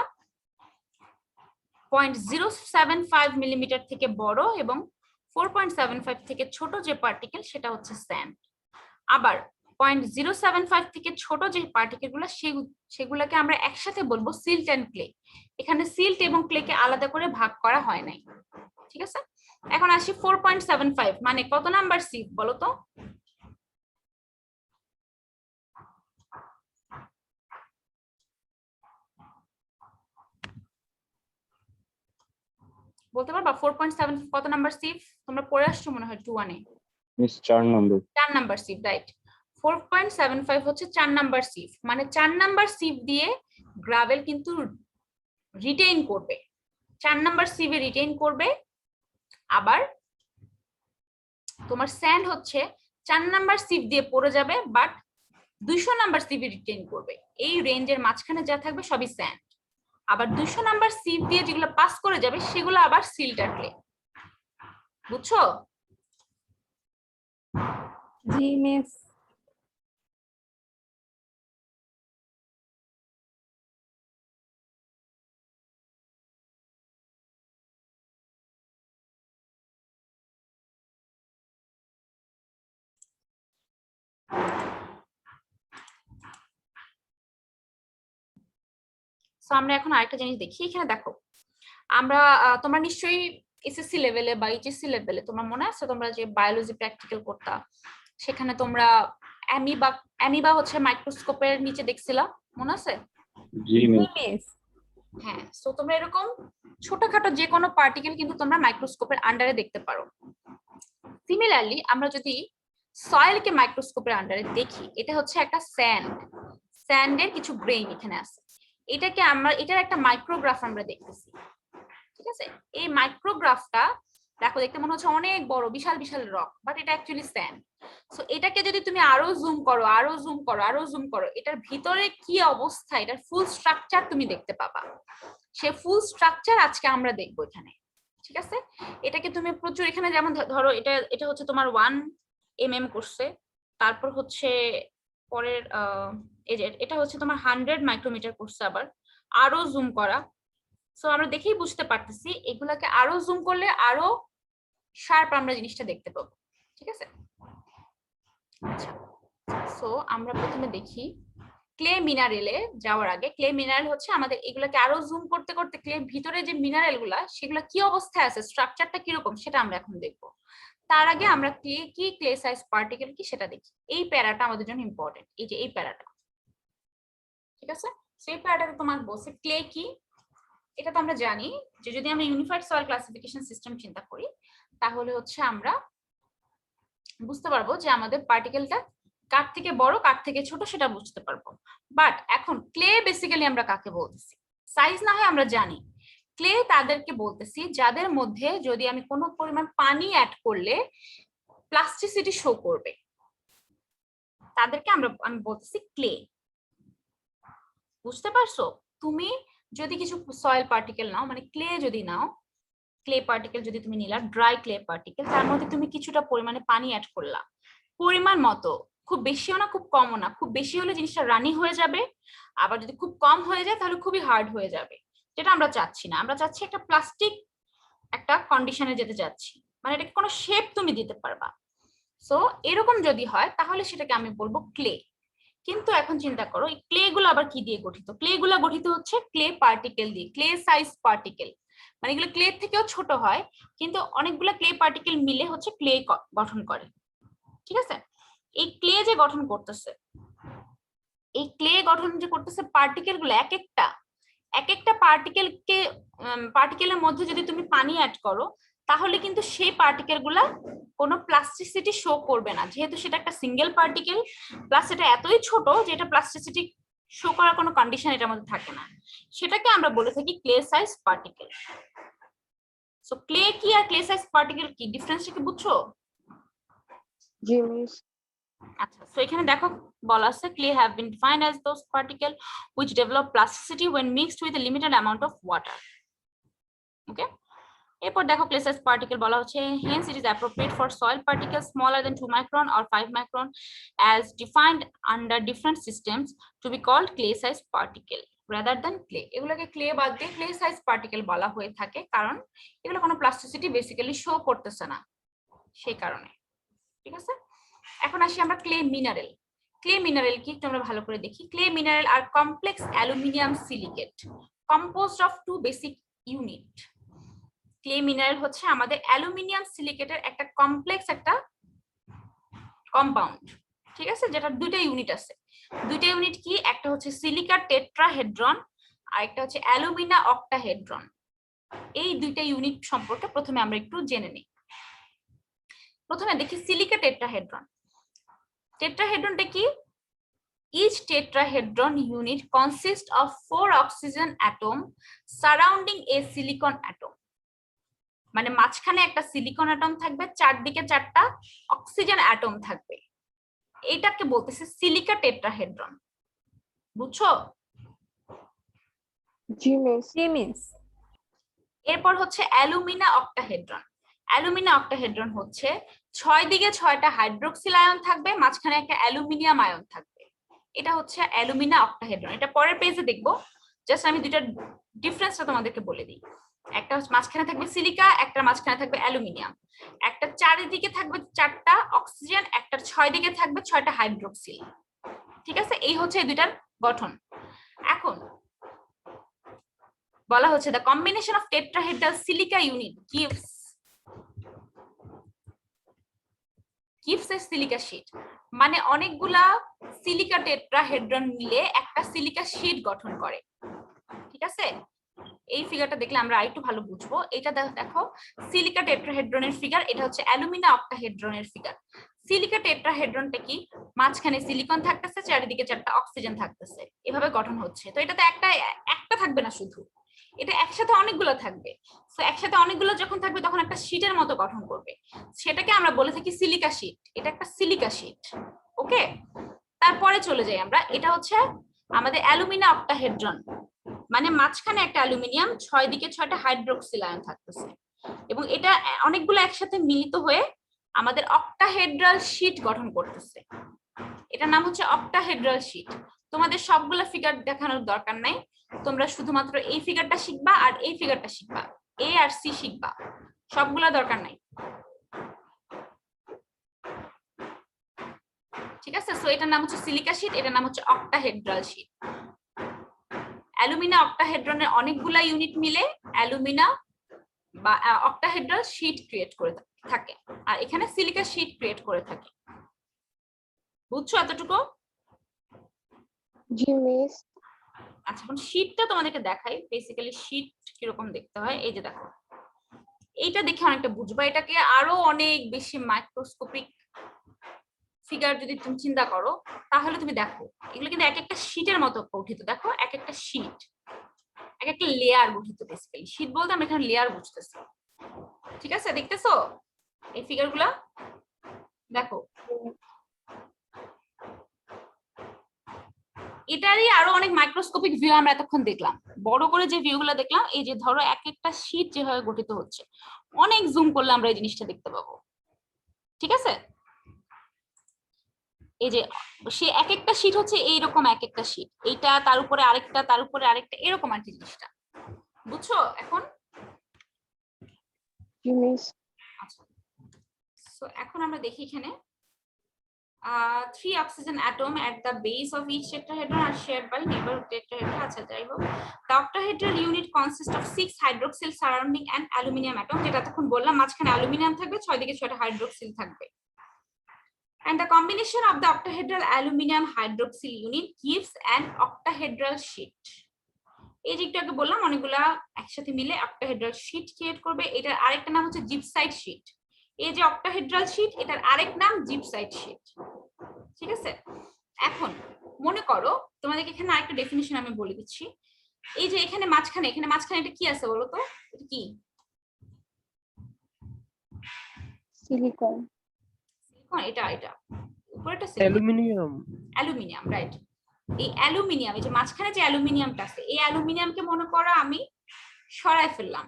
0.075 মিলিমিটার থেকে বড় এবং 4.75 থেকে ছোট যে পার্টিকেল সেটা হচ্ছে স্যান্ড। আবার 0.075 থেকে ছোট যে পার্টিকেল গুলো সেগুলোকে আমরা একসাথে বলবো সিল্ট এন্ড ক্লে। এখানে সিল্ট এবং ক্লেকে আলাদা করে ভাগ করা হয় নাই। ঠিক আছে, এখন আসি 4.75 মানে কত নাম্বার সিভ বলো তো? বলতে পারবা 4.7 কত নাম্বার সিভ? তোমরা পড়ে আসছো মনে হয় 2-1 এ। মিস 4 নম্বর। 4 নাম্বার সিভ, রাইট। 4.75 হচ্ছে 4 নাম্বার সিভ, মানে 4 নাম্বার সিভ দিয়ে গ্রাভেল কিন্তু রিটেইন করবে, 4 নাম্বার সিভে রিটেইন করবে। আবার তোমার স্যান্ড হচ্ছে 4 নাম্বার সিভ দিয়ে পড়ে যাবে বাট 200 নাম্বার সিভে রিটেইন করবে। এই রেঞ্জের মাঝখানে যা থাকবে সবই স্যান্ড। আবার 200 নাম্বার সিভ দিয়ে যেগুলো পাস করে যাবে সেগুলো আবার সিল্ট আর ক্লে। বুঝছো? জি মিস। সো আমরা এখন আরেকটা জিনিস দেখি, এখানে দেখো আমরা তোমরা নিশ্চয়ই এসএসসি লেভেলে বা এইচএসসি লেভেলে তোমার মনে আছে তোমরা যে বায়োলজি প্র্যাকটিক্যাল করতা, সেখানে তোমরা অ্যামিবা হচ্ছে মাইক্রোস্কোপের নিচে দেখছিলা, মনে আছে? জি মিস। হ্যাঁ, সো তোমরা এরকম ছোটখাটো যে কোনো পার্টিকেল কিন্তু তোমরা মাইক্রোস্কোপের আন্ডারে দেখতে পারো। সিমিলারলি আমরা যদি সয়েলকে মাইক্রোস্কোপের আন্ডারে দেখি, এটা হচ্ছে একটা স্যান্ডের কিছু গ্রেইন এখানে আছে, এটাকে আমরা এটার একটা মাইক্রোগ্রাফ আমরা দেখতেছি, ঠিক আছে? এই মাইক্রোগ্রাফটা দেখো দেখতে মনে হচ্ছে অনেক বড় বিশাল বিশাল রক, বাট এটা অ্যাকচুয়ালি স্যান্ড। সো এটাকে যদি তুমি আরো জুম করো আরো জুম করো আরো জুম করো, এটার ভিতরে কি অবস্থা, এটার ফুল স্ট্রাকচার তুমি দেখতে পাবা। সে ফুল স্ট্রাকচার আজকে আমরা দেখবো এখানে, ঠিক আছে? এটাকে তুমি প্রচুর এখানে যেমন ধরো এটা হচ্ছে তোমার 1 mm করছে, তারপর হচ্ছে পরের এই যে এটা হচ্ছে তোমার 100 মাইক্রোমিটার করছে, আবার আরো জুম করা। সো আমরা দেখেই বুঝতে পারতেছি এগুলাকে আরো জুম করলে আরো শার্প আমরা জিনিসটা দেখতে পাবো, ঠিক আছে? আচ্ছা, সো আমরা প্রথমে দেখি ক্লে মিনারেলে যাওয়ার আগে, ক্লে মিনারেল হচ্ছে আমাদের এগুলোকে আরো জুম করতে করতে ক্লে ভিতরে যে মিনারেল গুলা সেগুলো কি অবস্থায় আছে, স্ট্রাকচারটা কিরকম সেটা আমরা এখন দেখবো। তার আগে আমরা ক্লে সাইজ পার্টিকেল কি সেটা দেখি। এই প্যারাটা আমাদের জন্য ইম্পর্টেন্ট, এই যে এই প্যারাটা, ঠিক আছে? সেই প্যারাটাতে তোমার বলছে ক্লে কি। এটা তো আমরা জানি যে যদি আমরা ইউনিফাইড সয়েল ক্লাসিফিকেশন সিস্টেম চিন্তা করি, তাহলে হচ্ছে আমরা বুঝতে পারবো যে আমাদের পার্টিকেলটা কার থেকে বড় কার থেকে ছোট সেটা বুঝতে পারবো। বাট এখন ক্লে বেসিক্যালি আমরা কাকে বলতেছি, সাইজ না হয় আমরা জানি, ক্লে তাদেরকে বলতেছি যাদের মধ্যে যদি আমি কোনো পরিমাণ পানি অ্যাড করলে প্লাস্টিসিটি শো করবে, তাদেরকে আমি বলতেছি ক্লে। বুঝতে পারছো? তুমি যদি কিছু সয়েল পার্টিকেল নাও, মানে ক্লে যদি নাও, ক্লে পার্টিকেল যদি তুমি নিলা, ড্রাই ক্লে পার্টিকেল, তার মধ্যে তুমি কিছুটা পরিমাণে পানি অ্যাড করলা, পরিমাণ মতো, খুব বেশিও না খুব কমও না, খুব বেশি হলে জিনিসটা রানি হয়ে যাবে, আবার যদি খুব কম হয়ে যায় তাহলে খুবই হার্ড হয়ে যাবে, যেটা আমরা চাচ্ছি না। আমরা চাচ্ছি একটা প্লাস্টিক একটা কন্ডিশনে যেতে যাচ্ছি, মানে এটাকে কোনো শেপ তুমি দিতে পারবা। সো এরকম যদি হয় তাহলে সেটাকে আমি বলবো ক্লে। কিন্তু এখন চিন্তা করো এই ক্লে গুলো আবার কি দিয়ে গঠিত, ক্লে গুলো গঠিত হচ্ছে ক্লে পার্টিকেল দিয়ে, ক্লে সাইজ পার্টিকেল, মানে এগুলো ক্লে থেকেও ছোট হয়, কিন্তু অনেকগুলো ক্লে পার্টিকেল মিলে হচ্ছে ক্লে গঠন করে, ঠিক আছে? এই ক্লে যে গঠন করতেছে, এই ক্লে গঠন যে করতেছে পার্টিকেল গুলো এক একটা পার্টিকেলের মধ্যে যদি তুমি পানি অ্যাড করো, তাহলে কিন্তু সেই পার্টিকেল গুলা কোনো প্লাস্টিসিটি শো করবে না, যেহেতু সেটা একটা সিঙ্গেল পার্টিকেল, প্লাস এটা এতই ছোট যে এটা প্লাস্টিসিটি শো করার কোনো কন্ডিশন এটার মধ্যে থাকে না। সেটাকে আমরা বলে থাকি clay size particle. So clay কি আর ক্লে সাইজ পার্টিকেল কি, ডিফারেন্সটা কি বুঝছো? জি মিস। আচ্ছা, সো এখানে দেখো বলা আছে clay have been defined as those particle which develop plasticity when mixed with a limited amount of water. ওকে, এরপর দেখো clay size particle বলা হচ্ছে hence it is appropriate for soil particles smaller than 2 micron or 5 micron as defined under different systems to be called clay size particle rather than clay. এগুলোকে clay বাদ দিয়ে clay size particle বলা হয়ে থাকে, কারণ এগুলো কোনো প্লাস্টিসিটি বেসিক্যালি শো করতেছে না, সেই কারণে, ঠিক আছে? এখন আসি আমরা ক্লে মিনারেল। ক্লে মিনারেল কি আমরা ভালো করে দেখি। Clay mineral are complex aluminium silicate composed of 2 basic unit. Clay mineral হচ্ছে আমাদের অ্যালুমিনিয়াম সিলিকেটের একটা কমপ্লেক্স একটা কম্পাউন্ড, ঠিক আছে, যেটা দুইটা ইউনিট আছে। দুইটা ইউনিট কি, একটা হচ্ছে সিলিকা টেট্রাহেড্রন আর একটা হচ্ছে অ্যালুমিনা অক্টাহেড্রন। এই দুইটা ইউনিট সম্পর্কে প্রথমে আমরা একটু জেনে নিই। প্রথমে দেখি সিলিকা টেট্রাহেড্রন। টেট্রাহেড্রনটা কি? Each tetrahedron unit consists of 4 oxygen atom surrounding a silicon atom. মানে মাঝখানে একটা সিলিকন অ্যাটম থাকবে, চারদিকে 4টা অক্সিজেন অ্যাটম থাকবে, এটাকে বলতেছে সিলিকা টেট্রাহেড্রন। বুঝছো? জি মিস। জি মিস। এরপর হচ্ছে অ্যালুমিনা অক্টাহেড্রন। অ্যালুমিনা অক্টাহেড্রন হচ্ছে 6 দিকে 6টা হাইড্রোক্সিল আয়ন থাকবে, মাঝখানে একটা অ্যালুমিনিয়াম আয়ন থাকবে। এটা হচ্ছে অ্যালুমিনা অক্টাহেড্রন। এটা পরের পেজে দেখবো, জাস্ট আমি দুইটা ডিফারেন্সটা তোমাদেরকে বলে দিই। একটা মাঝখানে থাকবে সিলিকা, একটা মাঝখানে থাকবে অ্যালুমিনিয়াম। একটা চারিদিকে থাকবে 4টা অক্সিজেন, একটা 6 দিকে থাকবে 6টা হাইড্রোক্সিল। ঠিক আছে, এই হচ্ছে এই দুইটার গঠন। এখন বলা হচ্ছে the combination of tetrahedral silica unit gives a silica sheet, মানে অনেকগুলা সিলিকা টেট্রাহেড্রন মিলে একটা সিলিকা শীট গঠন করে। ঠিক আছে, এই ফিগারটা দেখলে আমরা আরেকটু ভালো বুঝবো। এটা দেখো সিলিকা টেট্রাহেড্রনের ফিগার, এটা হচ্ছে অ্যালুমিনা অক্টাহেড্রনের ফিগার। সিলিকা টেট্রাহেড্রনটা কি, মাঝখানে সিলিকন থাকতেছে, চারিদিকে 4টা অক্সিজেন থাকতেছে, এভাবে গঠন হচ্ছে। তো এটাতে একটা থাকবে না শুধু, এটা একসাথে অনেকগুলো থাকবে। তো একসাথে অনেকগুলো যখন থাকবে তখন একটা শীটের মতো গঠন করবে, সেটাকে আমরা বলে থাকি সিলিকা শীট। এটা একটা সিলিকা শীট। ওকে, তারপরে চলে যাই আমরা, এটা হচ্ছে আমাদের অ্যালুমিনা অক্টাহেড্রন, মানে মাঝখানে একটা অ্যালুমিনিয়াম, 6 দিকে 6টা হাইড্রোক্সিল আয়ন থাকতেছে, এবং এটা অনেকগুলো একসাথে মিলিত হয়ে আমাদের অক্টাহেড্রাল শীট গঠন করতেছে। এটার নাম হচ্ছে অক্টাহেড্রাল শীট। তোমাদের সবগুলো ফিগার দেখানোর দরকার নাই, তোমরা শুধুমাত্র এই ফিগারটা শিখবা আর এই ফিগারটা শিখবা, এ আর সি শিখবা, সবগুলা দরকার নাই। ঠিক আছে, সো এটার নাম হচ্ছে সিলিকা শীট, এটার নাম হচ্ছে অক্টাহেড্রাল শীট। অ্যালুমিনা অক্টাহেড্রনের অনেকগুলা ইউনিট মিলে অ্যালুমিনা বা অক্টাহেড্রাল শীট ক্রিয়েট করে থাকে, আর এখানে সিলিকা শীট ক্রিয়েট করে থাকে। বুঝছো এতটুকু? জি মিস। আচ্ছা, এখন শীটটা তোমাদেরকে দেখাই, বেসিক্যালি শীট কিরকম দেখতে হয়। এই যে দেখো, এইটা দেখে অনেকটা বুঝবা, এটাকে আরো অনেক বেশি মাইক্রোস্কোপিক ফিগার যদি তুমি চিন্তা করো তাহলে তুমি দেখো, এগুলো কিন্তু এক একটা শীটের মতো গঠিত। দেখো, এক একটা শীট এক একটা লেয়ার গঠিত। বেসিক্যালি শীট বলতে আমরা এখানে লেয়ার বুঝতেছি। ঠিক আছে, দেখতেছো এই ফিগার গুলা? দেখো, এটারই আরো অনেক মাইক্রোস্কোপিক ভিউ আমরা এতক্ষণ দেখলাম। বড় করে যে ভিউ গুলা দেখলাম, এই যে ধরো এক একটা শীট যেভাবে গঠিত হচ্ছে, অনেক জুম করলে আমরা এই জিনিসটা দেখতে পাবো। ঠিক আছে, এই যে সে এক একটা শীট হচ্ছে এইরকম, এক একটা শীট, এইটা তার উপরে আরেকটা, তার উপরে আরেকটা, এরকম আর কি জিনিসটা। বুঝছো এখন? জি মিস। আচ্ছা, সো এখন আমরা দেখি এখানে 3 oxygen atom at the base of each tetrahedron are shared by neighborhood tetrahedron. আচ্ছা, যাই হোক, the octahedral unit consists of 6 hydroxyl surrounding an aluminum atom, যেটা তখন বললাম মাঝখানে অ্যালুমিনিয়াম থাকবে, 6 দিকে 6টা হাইড্রোক্সিল থাকবে, and the combination of the octahedral aluminum hydroxyl unit gives an octahedral sheet. এই যে একটু আগে বললাম অনেকগুলা একসাথে মিলে অক্টাহেড্রাল শীট ক্রিয়েট করবে। এটার আরেকটা নাম হচ্ছে জিপসাইড শীট। এই যে অক্টাহেড্রাল শীট, এটার আরেক নাম জিপসাইড শীট। ঠিক আছে, এখন মনে করো তোমাদেরকে এখানে আরেকটা ডেফিনিশন আমি বলে দিচ্ছি। এই যে এখানে মাঝখানে এটা কি আছে বলো তো? এটা কি? সিলিকন। সিলিকন। এটা উপরেটা অ্যালুমিনিয়াম, রাইট। এই অ্যালুমিনিয়াম, এই যে মাঝখানে যে অ্যালুমিনিয়ামটা আছে, এই অ্যালুমিনিয়ামকে মনে করো আমি সরায় ফেললাম,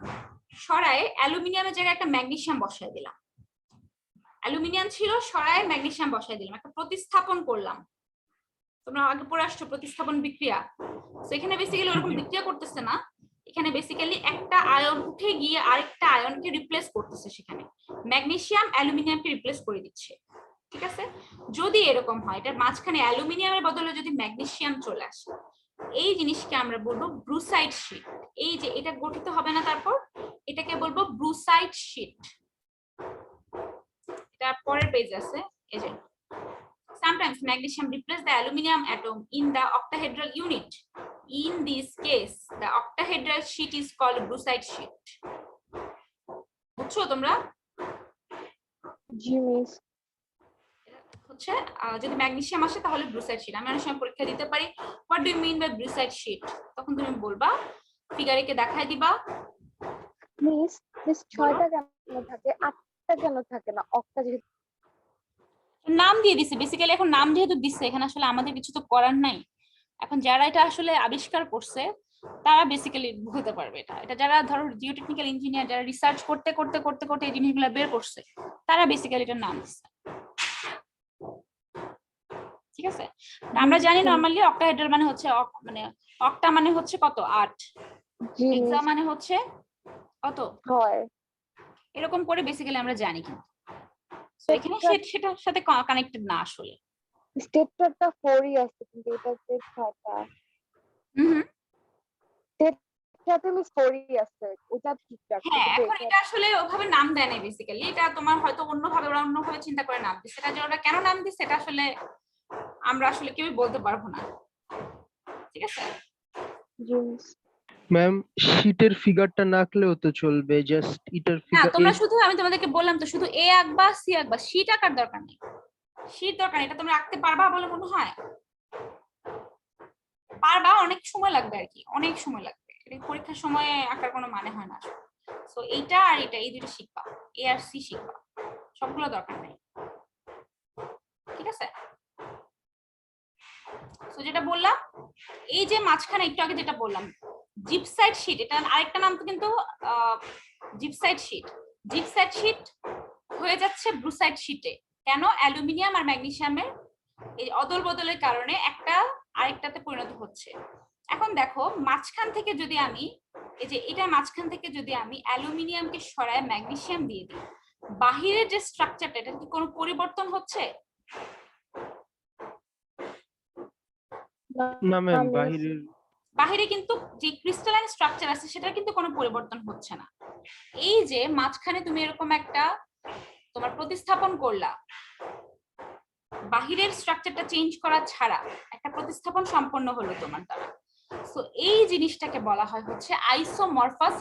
সরায় অ্যালুমিনিয়ামের জায়গায় একটা ম্যাগনেসিয়াম বসায় দিলাম। অ্যালুমিনিয়াম ছিল, সরায় ম্যাগনেসিয়াম বসায় দিলাম, একটা প্রতিস্থাপন করলাম। তোমরা আগে পড়ে আসছো প্রতিস্থাপন বিক্রিয়া। তো এখানে বেসিক্যালি ওরকম বিক্রিয়া করতেছে না, এখানে বেসিক্যালি একটা আয়ন উঠে গিয়ে আরেকটা আয়নকে রিপ্লেস করতেছে, সেখানে ম্যাগনেসিয়াম অ্যালুমিনিয়ামকে রিপ্লেস করে দিচ্ছে। ঠিক আছে, যদি এরকম হয়, এটার মাঝখানে অ্যালুমিনিয়ামের বদলে যদি ম্যাগনেসিয়াম চলে আসে, এই জিনিসকে আমরা বলবো ব্রুসাইড শীট। এই যে এটা গঠিত হবে না, তারপর এটাকে বলবো ব্রুসাইড শীট। এটা পরের পেজ আছে, এই যে sometimes magnesium replaces the aluminum atom in the octahedral unit. In this case, the octahedral sheet is called brucite sheet. বুঝছো তোমরা? জি মিস। হচ্ছে যদি ম্যাগনেসিয়াম আসে তাহলে ব্রুসাইড শীট। আমি অনেক সময় পরীক্ষা দিতে পারি, what do you mean by brucite sheet, তখন তুমি বলবা, ফিগারে কে দেখাই দিবা। মিস, 6টা কেন থাকে, 8টা কেন থাকে না? অক্টা যেহেতু নাম দিয়ে দিছে, বেসিক্যালি এখন নাম যেহেতু দিচ্ছে, এখানে আসলে আমাদের কিছু তো করার নাই। এখন যারা এটা আসলে আবিষ্কার করছে তারা বেসিক্যালি বুঝতে পারবে এটা। এটা যারা ধরো জিওটেকনিক্যাল ইঞ্জিনিয়ার, যারা রিসার্চ করতে করতে করতে করতে এই জিনিসগুলো বের করছে, তারা বেসিক্যালি এটার নাম দিচ্ছে। ঠিক আছে, আমরা জানি নরমালি অক্টাহেড্রাল মানে হচ্ছে মানে অক্টা মানে হচ্ছে কত 8, জি হেক্সা মিস। মানে হচ্ছে কত, হয় এরকম করে বেসিক্যালি আমরা জানি। কিন্তু তো এখানে সেটার সাথে কানেক্টেড না আসলে। স্টেটটা 4ই আছে কিন্তু এটা স্টেট 6টা। হুম, স্টেটটাতে মিস 4ই আছে, ওটা ঠিকঠাক। হ্যাঁ, কিন্তু এখন এটা আসলে ওভাবে নাম দেয় না বেসিক্যালি, এটা তোমার হয়তো অন্যভাবে ওরা অন্যভাবে চিন্তা করে নাম দিচ্ছে। সেটা যে ওরা কেন নাম দিচ্ছে সেটা আসলে আমরা আসলে কেউই বলতে পারবো না। ঠিক আছে, জি মিস। ম্যাম শীটের ফিগারটা না আঁকলেও তো চলবে, জাস্ট এটার না ফিগার তোমরা শুধু, আমি তোমাদেরকে বললাম তো, শুধু এ আঁকবা সি আঁকবা, শীট আঁকার দরকার নেই। শীট দরকার নেই, এটা তোমরা আঁকতে পারবা বলে মনে হয়? পারবা, অনেক সময় লাগবে আর কি, অনেক সময় লাগবে। এটা পরীক্ষার সময় আঁকার কোনো মানে হয় না। সো এইটা আর এটা, এই দুটো শিখবা, এ আর সি শিখবা, সবগুলো দরকার নেই। ঠিক আছে, সো যেটা বললাম, এই যে মাঝখানে একটু আগে যেটা বললাম জিপসাইড শীট, এটা আরেকটা নাম তো কিন্তু জিপসাইড শীট। জিপসাইড শীট হয়ে যাচ্ছে ব্রুসাইড শীটে। কেন? অ্যালুমিনিয়াম আর ম্যাগনেসিয়ামের এই অদল বদলের কারণে একটা আরেকটাতে পরিণত হচ্ছে। এখন দেখো মাঝখান থেকে যদি আমি, এই যে এটা মাঝখান থেকে যদি আমি অ্যালুমিনিয়ামকে সরায় ম্যাগনেসিয়াম দিয়ে দিই, বাহিরের যে স্ট্রাকচারটা, এটা কি কোনো পরিবর্তন হচ্ছে? না ম্যাম, বাহিরে কিন্তু যে ক্রিস্টালাইন স্ট্রাকচার আছে সেটার কিন্তু কোনো পরিবর্তন হচ্ছে না। এই যে মাঝখানে তুমি এরকম একটা তোমার প্রতিস্থাপন করলা, বাহিরের স্ট্রাকচারটা চেঞ্জ করা ছাড়া একটা প্রতিস্থাপন সম্পন্ন হলো তোমার দ্বারা। সো এই জিনিসটাকে বলা হয় হচ্ছে আইসোমরফাস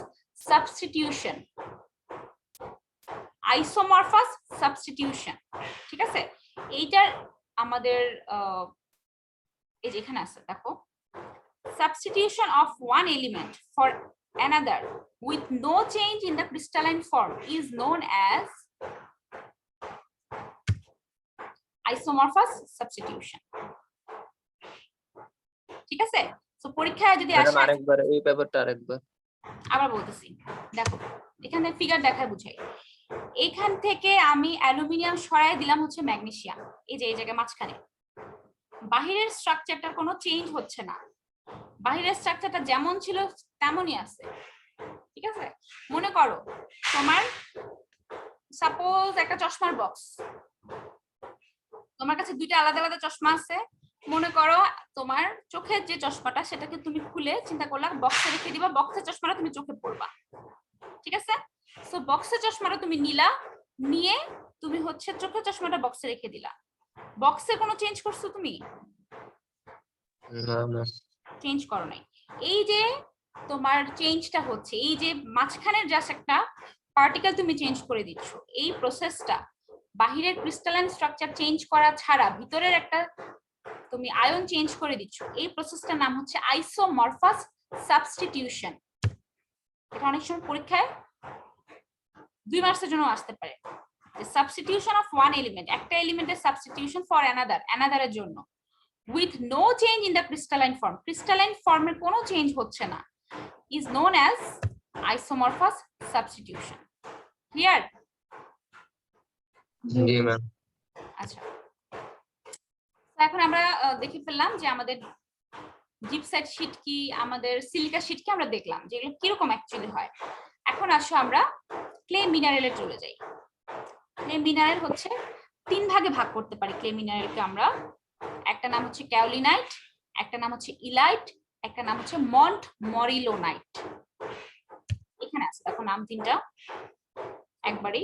সাবস্টিটিউশন। আইসোমরফাস সাবস্টিটিউশন, ঠিক আছে। এইটার আমাদের এই যে এখানে আছে দেখো, substitution of one element for another with no change in the crystalline form is known as isomorphous substitution. ঠিক আছে, সো পরীক্ষায় যদি আসে, আরেকবার এই ব্যাপারটা আরেকবার আবার বলতেছি, দেখো এখানে ফিগার দেখায় বুঝাই। এখান থেকে আমি অ্যালুমিনিয়াম সরাই দিলাম হচ্ছে ম্যাগনেসিয়াম, এই যে এই জায়গায় মাঝখানে বাহিরের স্ট্রাকচারটার কোনো চেঞ্জ হচ্ছে না, বাহিরের স্ট্রাকচারটা যেমন ছিল তেমনই আছে। ঠিক আছে, মনে করো তোমার সাপোজ একটা চশমার বক্স, তোমার কাছে দুইটা আলাদা আলাদা চশমা আছে। মনে করো তোমার চোখের যে চশমাটা সেটাকে তুমি খুলে চিন্তা করলা বক্সে রেখে দিবা, বক্সের চশমাটা তুমি চোখে পড়বা। ঠিক আছে, সো বক্সের চশমাটা তুমি নিলা, নিয়ে তুমি হচ্ছে চোখের চশমাটা বক্সে রেখে দিলা। বক্সে কোনো চেঞ্জ করছো তুমি? চেঞ্জ করো নাই। এই যে তোমার চেঞ্জটা হচ্ছে, এই যে মাঝখানের জাস্ট একটা পার্টিকেল তুমি চেঞ্জ করে দিচ্ছ, এই প্রসেসটা বাহিরের ক্রিস্টালাইন স্ট্রাকচার চেঞ্জ করা ছাড়া ভিতরের একটা তুমি আয়ন চেঞ্জ করে দিচ্ছ, এই প্রসেসটার নাম হচ্ছে আইসোমরফাস সাবস্টিটিউশন। এটা অনেক সময় পরীক্ষায় 2 মার্কসের জন্য আসতে পারে। সাবস্টিটিউশন অফ ওয়ান এলিমেন্ট, একটা এলিমেন্টের সাবস্টিটিউশন ফর অ্যানাদার এর জন্য, with no change in the crystalline form, crystalline former কোনো চেঞ্জ হচ্ছে না, is known as isomorphous substitution. Clear? G ma'am. আচ্ছা, তো এখন আমরা দেখে ফেললাম যে আমাদের জিপসাইড শীট কি, আমাদের সিলিকা শীট কি আমরা দেখলাম যে এগুলো কিরকম অ্যাকচুয়ালি হয়। এখন আসো আমরা ক্লে মিনারেলে চলে যাই। ক্লে মিনারেল হচ্ছে 3 ভাগে ভাগ করতে পারি ক্লে মিনারেলকে আমরা। একটা নাম হচ্ছে ক্যাওলিনাইট, একটা নাম হচ্ছে ইলাইট, একটা নাম হচ্ছে মন্ট মরিলোনাইট। এখানে আছে দেখো নাম 3টা একবারই।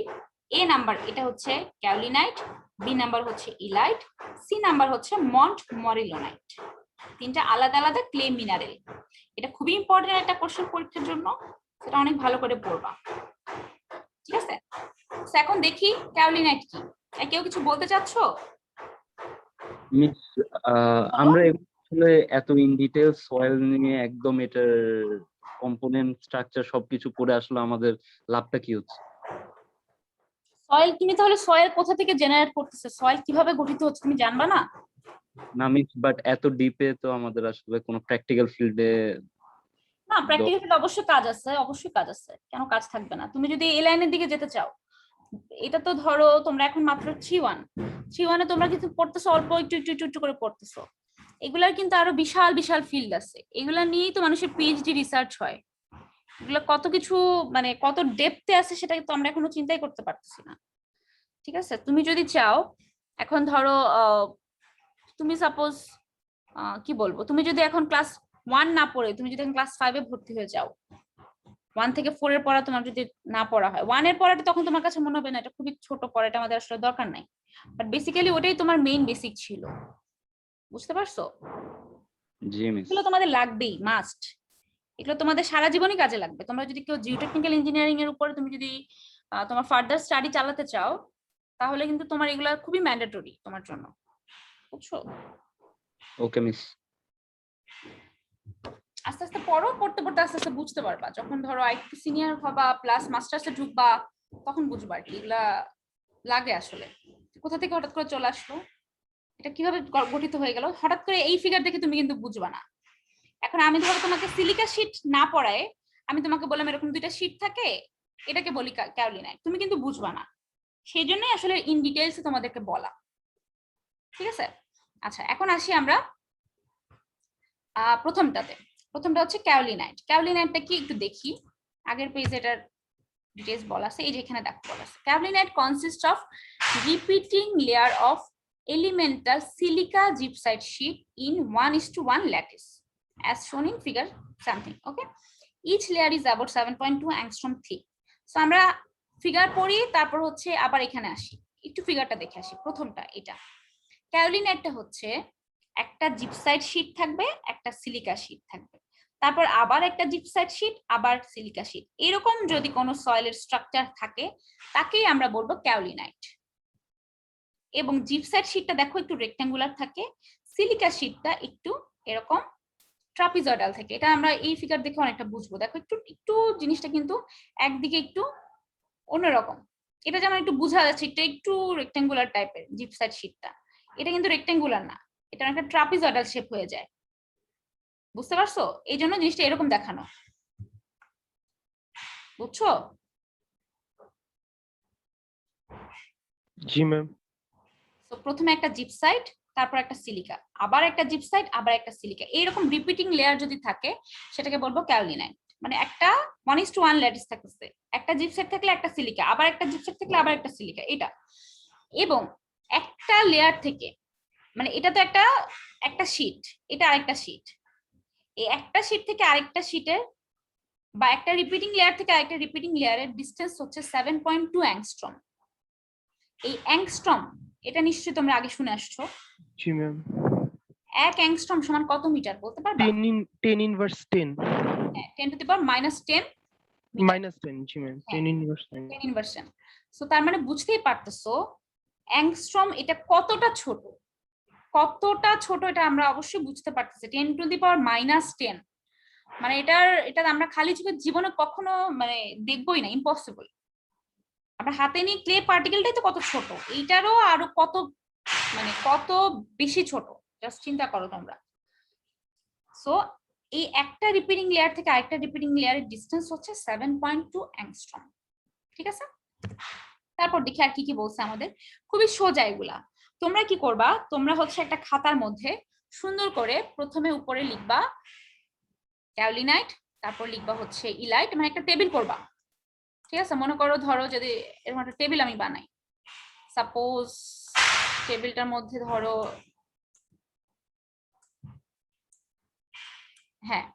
এ নাম্বার এটা হচ্ছে ক্যাওলিনাইট, বি নাম্বার হচ্ছে ইলাইট, সি নাম্বার হচ্ছে মন্ট মরিলোনাইট। 3টা আলাদা আলাদা ক্লে মিনারেল। এটা খুবই ইম্পর্টেন্ট একটা কোশ্চেন পরীক্ষার জন্য, সেটা অনেক ভালো করে পড়বা। ঠিক আছে, এখন দেখি ক্যাওলিনাইট কি। কেউ কিছু বলতে চাচ্ছো? মিস আমরা আসলে এত ইন ডিটেইল সয়েল নিয়ে একদম এটার কম্পোনেন্ট স্ট্রাকচার সবকিছু পড়ে আসলে আমাদের লাভটা কি হচ্ছে? সয়েল, তুমি তাহলে সয়েল কোথা থেকে জেনারেট করতেছে, সয়েল কিভাবে গঠিত হচ্ছে তুমি জানবা না? না মিস, বাট এত ডিপে তো আমাদের আসলে কোনো প্র্যাকটিক্যাল ফিল্ডে হ্যাঁ, প্র্যাকটিক্যাল ফিল্ড অবশ্যই কাজ আছে, অবশ্যই কাজ আছে, কেন কাজ থাকবে না। তুমি যদি এই লাইনের দিকে যেতে চাও, এটা তো ধরো তোমরা এখন মাত্র 3-1 এ তোমরা কিন্তু পড়তেছো অল্প একটু একটু একটু একটু করে পড়তেছো। এগুলার কিন্তু আরো বিশাল বিশাল ফিল্ড আছে, এগুলা নিয়েই তো মানুষের পিএইচডি রিসার্চ হয়। এগুলো কত কিছু মানে কত ডেপথে আছে সেটা তো আমরা এখনো চিন্তাই করতে পারতেছি না। ঠিক আছে, তুমি যদি চাও এখন ধরো তুমি সাপোজ কি বলবো, তুমি যদি এখন ক্লাস 1 না পড়ে তুমি যদি এখন ক্লাস 5 এ ভর্তি হয়ে যাও, 1 থেকে 4 এর পড়া তোমার যদি না পড়া হয়, 1 এর পড়াটা তখন তোমার কাছে মনে হবে না এটা খুবই ছোট পড়া, এটা আমাদের আসলে দরকার নাই, বাট বেসিক্যালি ওটাই তোমার মেইন বেসিক ছিল। বুঝতে পারছো? জি মিস। এগুলো তোমাদের লাগবেই, মাস্ট। এগুলো তোমাদের সারা জীবনই কাজে লাগবে। তোমরা যদি কেউ জিওটেকনিক্যাল ইঞ্জিনিয়ারিং এর উপরে তুমি যদি তোমার ফার্দার স্টাডি চালাতে চাও, তাহলে কিন্তু তোমার এগুলা খুবই ম্যান্ডেটরি তোমার জন্য। বুঝছো? ওকে মিস। আস্তে আস্তে পড়ো, পড়তে পড়তে আস্তে আস্তে বুঝতে পারবা। যখন ধরো একটু সিনিয়র হবা প্লাস মাস্টার্সে ঢুকবা, তখন বুঝবা আর কি এগুলা লাগে আসলে। কোথা থেকে হঠাৎ করে চলে আসলো, এটা কিভাবে গঠিত হয়ে গেল, হঠাৎ করে এই ফিগার দেখে তুমি কিন্তু বুঝবা না। এখন আমি ধরো তোমাকে সিলিকা শীট না পড়ায় আমি তোমাকে বললাম এরকম 2টা শীট থাকে, এটাকে বলি ক্যাওলিনাইট, তুমি কিন্তু বুঝবা না। সেই জন্যই আসলে ইন ডিটেইলস তোমাদেরকে বলা। ঠিক আছে, আচ্ছা এখন আসি আমরা প্রথমটাতে। প্রথমটা হচ্ছে ক্যাওলিনাইট। ক্যাওলিনাইটটা কি একটু দেখি, আগের পেজে এটার ডিটেইলস বলা আছে, এই যে এখানে দেখো বলা আছে kaolinite consist of repeating layer of elemental silica gibbsite sheet in 1:1 lattice as shown in figure something. Okay, each layer is about 7.2 angstrom thick. So আমরা ফিগার পড়ি, তারপর হচ্ছে আবার এখানে আসি, একটু ফিগারটা দেখে আসি। প্রথমটা এটা ক্যাওলিনাইটটা হচ্ছে একটা জিপসাইড শীট থাকবে, একটা সিলিকা শীট থাকবে, তারপর আবার একটা জিপসাইড শীট, আবার সিলিকা শীট। এরকম যদি কোনো সয়েলের স্ট্রাকচার থাকে তাকেই আমরা বলবো ক্যাওলিনাইট। এবং জিপসাইড শীটটা দেখো একটু রেক্ট্যাঙ্গুলার থাকে, সিলিকা শীটটা একটু এরকম ট্রাপিজয়েডাল থাকে। এটা আমরা এই ফিগার দেখে অনেকটা বুঝবো। দেখো একটু একটু জিনিসটা কিন্তু একদিকে একটু অন্যরকম, এটা যেমন একটু বোঝা যাচ্ছে এটা একটু রেক্ট্যাঙ্গুলার টাইপের জিপসাইড শীটটা, এটা কিন্তু রেক্ট্যাঙ্গুলার না, এটা একটা ট্রাপিজয়েডাল শেপ হয়ে যায়। বুঝতে পারছো? এই জন্য জিনিসটা এরকম দেখানো। বুঝছো? জি ম্যাম। তো প্রথমে একটা জিপসাইড, তারপর একটা সিলিকা, আবার একটা জিপসাইড, আবার একটা সিলিকা, এইরকম রিপিটিং লেয়ার যদি থাকে সেটাকে বলবো ক্যাওলিনাইট। মানে একটা 1:1 ল্যাটিস থাকতেছে, একটা জিপসাইড থাকলে একটা সিলিকা, আবার একটা জিপসাইড থাকলে আবার একটা সিলিকা, এটা। এবং একটা লেয়ার থেকে, মানে এটা তো একটা শীট, এটা আরেকটা শীট, এই একটা শীট থেকে আরেকটা শীটের বা একটা রিপিটিং লেয়ার থেকে আরেকটা রিপিটিং লেয়ারের ডিসটেন্স হচ্ছে 7.2 অ্যাংস্ট্রম। এই অ্যাংস্ট্রম এটা নিশ্চয়ই তোমরা আগে শুনে আসছো। জি ম্যাম। 1 অ্যাংস্ট্রম সমান কত মিটার বলতে পারবা? 10 ইনভার্স 10 হ্যাঁ, 10 to the power -10 -10। G ma'am, 10 inverse 10। 10 inversion. So তার মানে বুঝতেই পারতেছো অ্যাংস্ট্রম এটা কতটা ছোট, কতটা ছোট এটা আমরা অবশ্যই বুঝতে পারতেছি। 10 টু দি পাওয়ার -10 মানে এটা আমরা খালি চোখে জীবনে কখনো মানে দেখবোই না, ইম্পসিবল। আমরা হাতে নিয়ে ক্লে পার্টিকেলটাই তো কত ছোট, এইটারও আরো কত মানে কত বেশি ছোট, জাস্ট চিন্তা করো তোমরা। সো এই একটা রিপিটিং লেয়ার থেকে আরেকটা রিপিটিং লেয়ারের ডিসটেন্স হচ্ছে 7.2 অ্যাংস্ট্রম। ঠিক আছে, তারপর দেখি আর কি কি বলছে আমাদের। খুবই সোজা এগুলা। তোমরা কি করবা, তোমরা হচ্ছে একটা খাতার মধ্যে সুন্দর করে প্রথমে উপরে লিখবা ক্যাওলিনাইট, তারপর লিখবা হচ্ছে ইলাইট, মানে একটা টেবিল করবা। ঠিক আছে, মনে করো ধরো যদি এরকম একটা টেবিল আমি বানাই, সাপোজ টেবিলটার মধ্যে ধরো হ্যাঁ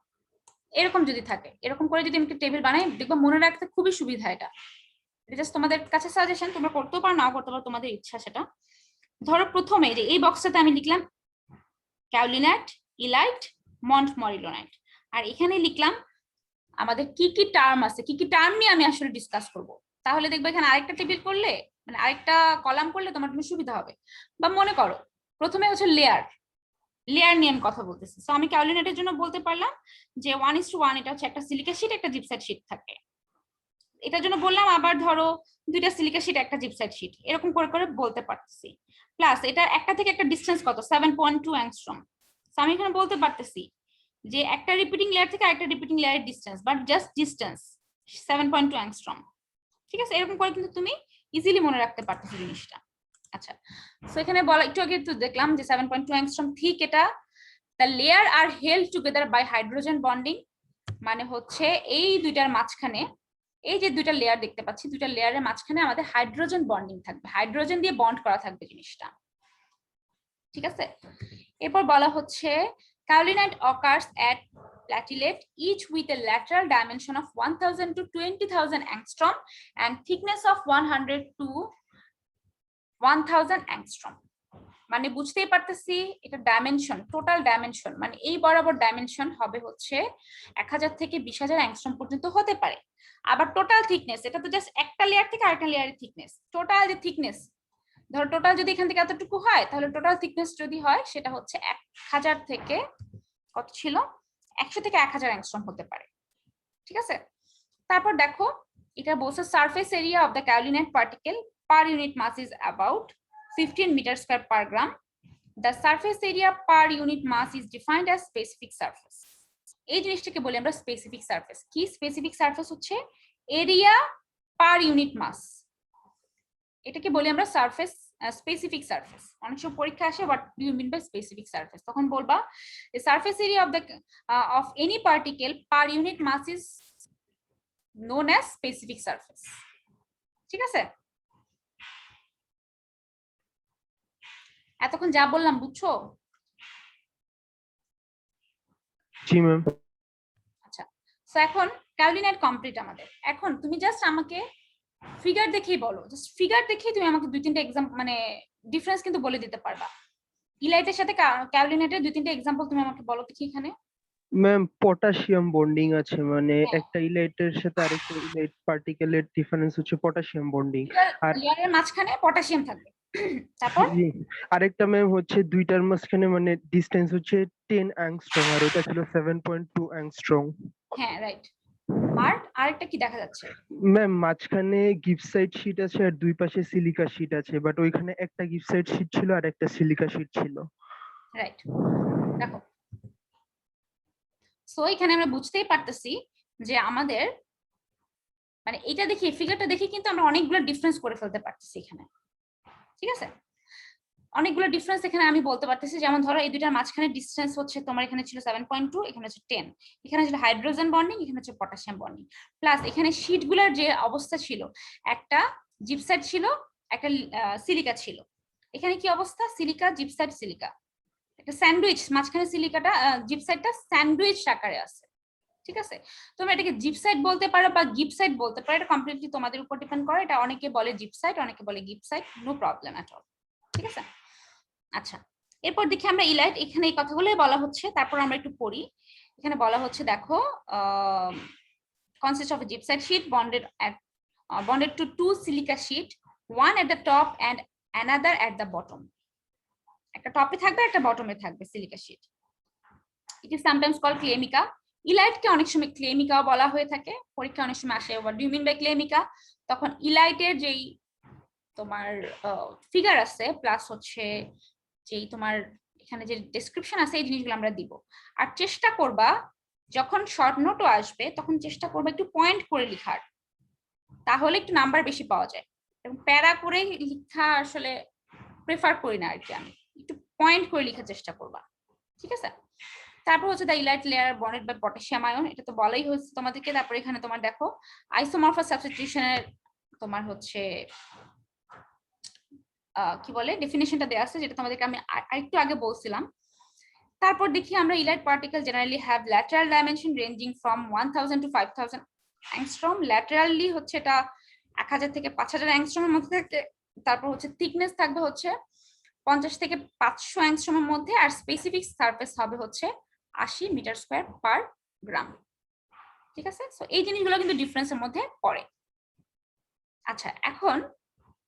এরকম যদি থাকে, এরকম করে যদি আমি একটা টেবিল বানাই, দেখবা মনে রাখতে খুবই সুবিধা। এটা জাস্ট তোমাদের কাছে সাজেশন, তোমরা করতেও পারো নাও করতে পারো, তোমাদের ইচ্ছা সেটা। ধরো প্রথমে যে এই বক্সটাতে আমি লিখলাম ক্যাওলিনাইট, ইলাইট, মন্টমরিলোনাইট, আর এখানে লিখলাম আমাদের কি কি টার্ম আছে, কি কি টার্ম নিয়ে আমি আসলে ডিসকাস করব। তাহলে দেখবে এখানে আরেকটা টেবিল করলে মানে আরেকটা কলাম করলে তোমার জন্য সুবিধা হবে। বা মনে করো প্রথমে হচ্ছে লেয়ার নিয়ে আমি কথা বলতেছি, সো আমি ক্যাওলিনাইটের জন্য বলতে পারলাম যে 1:1 এটা হচ্ছে একটা সিলিকা শীট, একটা জিপসাইড শীট থাকে। এটার জন্য বললাম আবার ধরো 2টা সিলিকা শীট, একটা জিপসাইড শীট, এরকম করে করে বলতে পারতেছি। প্লাস এটা একটা থেকে একটা ডিসটেন্স কত 7.2 অ্যাংস্ট্রম। সো আমি এখানে বলতে পারতেছি যে একটা রিপিটিং লেয়ার থেকে আরেকটা রিপিটিং লেয়ারের distance, but just distance 7.2 angstrom. ঠিক আছে, এরকম করে কিন্তু তুমি ইজিলি মনে রাখতে পারতেছো জিনিসটা। আচ্ছা, সো এখানে বলা একটু আগে তো দেখলাম যে 7.2 অ্যাংস্ট্রম ঠিক এটা। The layer are held together by hydrogen bonding, মানে হচ্ছে এই দুইটার মাঝখানে, এই যে দুইটা লেয়ার দেখতে পাচ্ছি, দুইটা লেয়ারের মাঝখানে আমাদের হাইড্রোজেন বন্ডিং থাকবে, হাইড্রোজেন দিয়ে বন্ড করা থাকবে জিনিসটা। ঠিক আছে, এরপর বলা হচ্ছে কাওলিনাইট occurs at platelet each with a lateral dimension of 1000 to 20,000 angstrom and thickness of 100 to 1000 angstrom। মানে বুঝতেই পারতেছি এটা ডাইমেনশন, টোটাল ডাইমেনশন, মানে এই বরাবর ডাইমেনশন হবে হচ্ছে 1000 থেকে 20,000 অ্যাংস্ট্রম পর্যন্ত হতে পারে। আবার টোটাল থিকনেস, এটা তো জাস্ট একটা লেয়ার থেকে আরেকটা লেয়ারের থিকনেস, টোটাল যে থিকনেস, ধরো টোটাল যদি এখান থেকে এতটুকু হয়, তাহলে টোটাল থিকনেস যদি হয় সেটা হচ্ছে 1000 থেকে কত ছিল, 100 থেকে 1000 অ্যাংস্ট্রম হতে পারে। ঠিক আছে, তারপর দেখো এটা বলছে surface area of the kaolinite particle per unit mass is about 15 metre square per gram. The surface area per unit mass is defined as specific surface। এই জিনিসটাকে বলি আমরা স্পেসিফিক সারফেস। কি স্পেসিফিক সারফেস হচ্ছে এরিয়া পার ইউনিট মাস, এটাকে বলি আমরা surface, specific surface. অনেক সময় পরীক্ষা আসে what do you mean by specific surface, তখন বলবা the surface area of the of any particle per unit mass is known as specific surface। ঠিক আছে, এতক্ষণ যা বললাম বুঝছো? জি ম্যাম। আচ্ছা, সো এখন কাওলিনাইট কমপ্লিট আমাদের। এখন তুমি জাস্ট আমাকে ফিগার দেখেই বলো, জাস্ট ফিগার দেখেই তুমি আমাকে দুই তিনটা এক্সাম্পল, মানে ডিফারেন্স কিন্তু বলে দিতে পারবা। ইলাইটের সাথে কাওলিনাইটের দুই তিনটা এক্সাম্পল তুমি আমাকে বলো দেখি এখানে। ম্যাম পটাশিয়াম বন্ডিং আছে, মানে হ্যাঁ। একটা ইলাইটের সাথে আরেকটা ইলাইট পার্টিকেলের ডিফারেন্স হচ্ছে পটাশিয়াম বন্ডিং। আর লেয়ারের মাঝখানে পটাশিয়াম থাকবে, তারপর জি, আরেকটা ম্যাম হচ্ছে দুইটার মাঝখানে মানে ডিসটেন্স হচ্ছে 10 অ্যাংস্ট্রম, আর ওটা ছিল 7.2 অ্যাংস্ট্রম। হ্যাঁ রাইট। আর আরেকটা কি দেখা যাচ্ছে? ম্যাম মাঝখানে গিপসাইট শীট আছে আর দুই পাশে সিলিকা শীট আছে, বাট ওইখানে একটা গিপসাইট শীট ছিল আর একটা সিলিকা শীট ছিল। রাইট, দেখো সো এখানে আমরা বুঝতেই পারতেছি যে আমাদের মানে এটা দেখি, ফিগারটা দেখে কিন্তু আমরা অনেকগুলো ডিফারেন্স করে ফেলতে পারতেছি এখানে। ঠিক আছে, অনেকগুলো ডিফারেন্স এখানে আমি বলতে পারতেছি। যেমন ধরো এই দুইটার মাঝখানে ডিসটেন্স হচ্ছে তোমার এখানে ছিল 7.2, এখানে হচ্ছে 10, এখানে ছিল হাইড্রোজেন বন্ডিং, এখানে হচ্ছে পটাশিয়াম বন্ডিং, প্লাস এখানে শীটগুলোর যে অবস্থা ছিল, একটা জিপসাইড ছিল, একটা সিলিকা ছিল। এখানে কি অবস্থা, সিলিকা জিপসাইড সিলিকা, একটা স্যান্ডউইচ, মাঝখানে সিলিকাটা জিপসাইডটা স্যান্ডউইচ আকারে আছে। ঠিক আছে, তোমরা এটাকে জিপসাইড বলতে পারো বা গিপসাইড বলতে পারো, এটা কমপ্লিটলি তোমাদের উপর ডিপেন্ড করে। এটা অনেকে বলে জিপসাইড, অনেকে বলে গিপসাইড, নো প্রবলেম এট অল। ঠিক আছে, আচ্ছা এরপর দেখি আমরা ইলাইট, এখানে এই কথাগুলোই বলা হচ্ছে। তারপর আমরা একটু পড়ি, এখানে বলা হচ্ছে দেখো consist of a gypside sheet bonded to two silica sheet, one at the top and another at the bottom। একটা টপে থাকবে, একটা বটমে থাকবে silica sheet. It is sometimes called clay mica. ইলাইটকে অনেক সময় ক্লেমিকাও বলা হয়ে থাকে, পরীক্ষা অনেক সময় আসে what do you mean by clay mica. তখন ইলাইটের যেই তোমার ফিগার আছে প্লাস হচ্ছে যেই তোমার এখানে যে ডেসক্রিপশন আছে, এই জিনিসগুলো আমরা দিব। আর চেষ্টা করবা যখন শর্ট নোটও আসবে তখন চেষ্টা করবা একটু পয়েন্ট করে লেখার, তাহলে একটু নাম্বার বেশি পাওয়া যায়। এবং প্যারা করে লেখা আসলে প্রেফার করি না আর কি, আমি একটু পয়েন্ট করে লেখার চেষ্টা করবা। ঠিক আছে, তারপর হচ্ছে the illite layer bonded by potassium ion, এটা তো বলাই হয়েছে তোমাদেরকে। তারপর এখানে তোমার দেখো আইসোমরফাস সাবস্টিটিউশনের তোমার হচ্ছে কি বলে ডেফিনেশনটা দেওয়া আছে, যেটা তোমাদেরকে আমি আরেকটু আগে বলছিলাম। তারপর দেখি আমরা illite particle generally have lateral dimension ranging from 1000 to 5000 angstrom. Laterally হচ্ছে এটা 1000 থেকে 5000 অ্যাংস্ট্রমের মধ্যে থাকে। তারপর হচ্ছে থিকনেস থাকবে হচ্ছে 50 থেকে 500 অ্যাংস্ট্রমের মধ্যে, আর স্পেসিফিক সারফেস হবে হচ্ছে 80 মিটার স্কয়ার পার গ্রাম। ঠিক আছে, সো এই জিনিসগুলো কিন্তু ডিফারেন্সের মধ্যে পড়ে। আচ্ছা এখন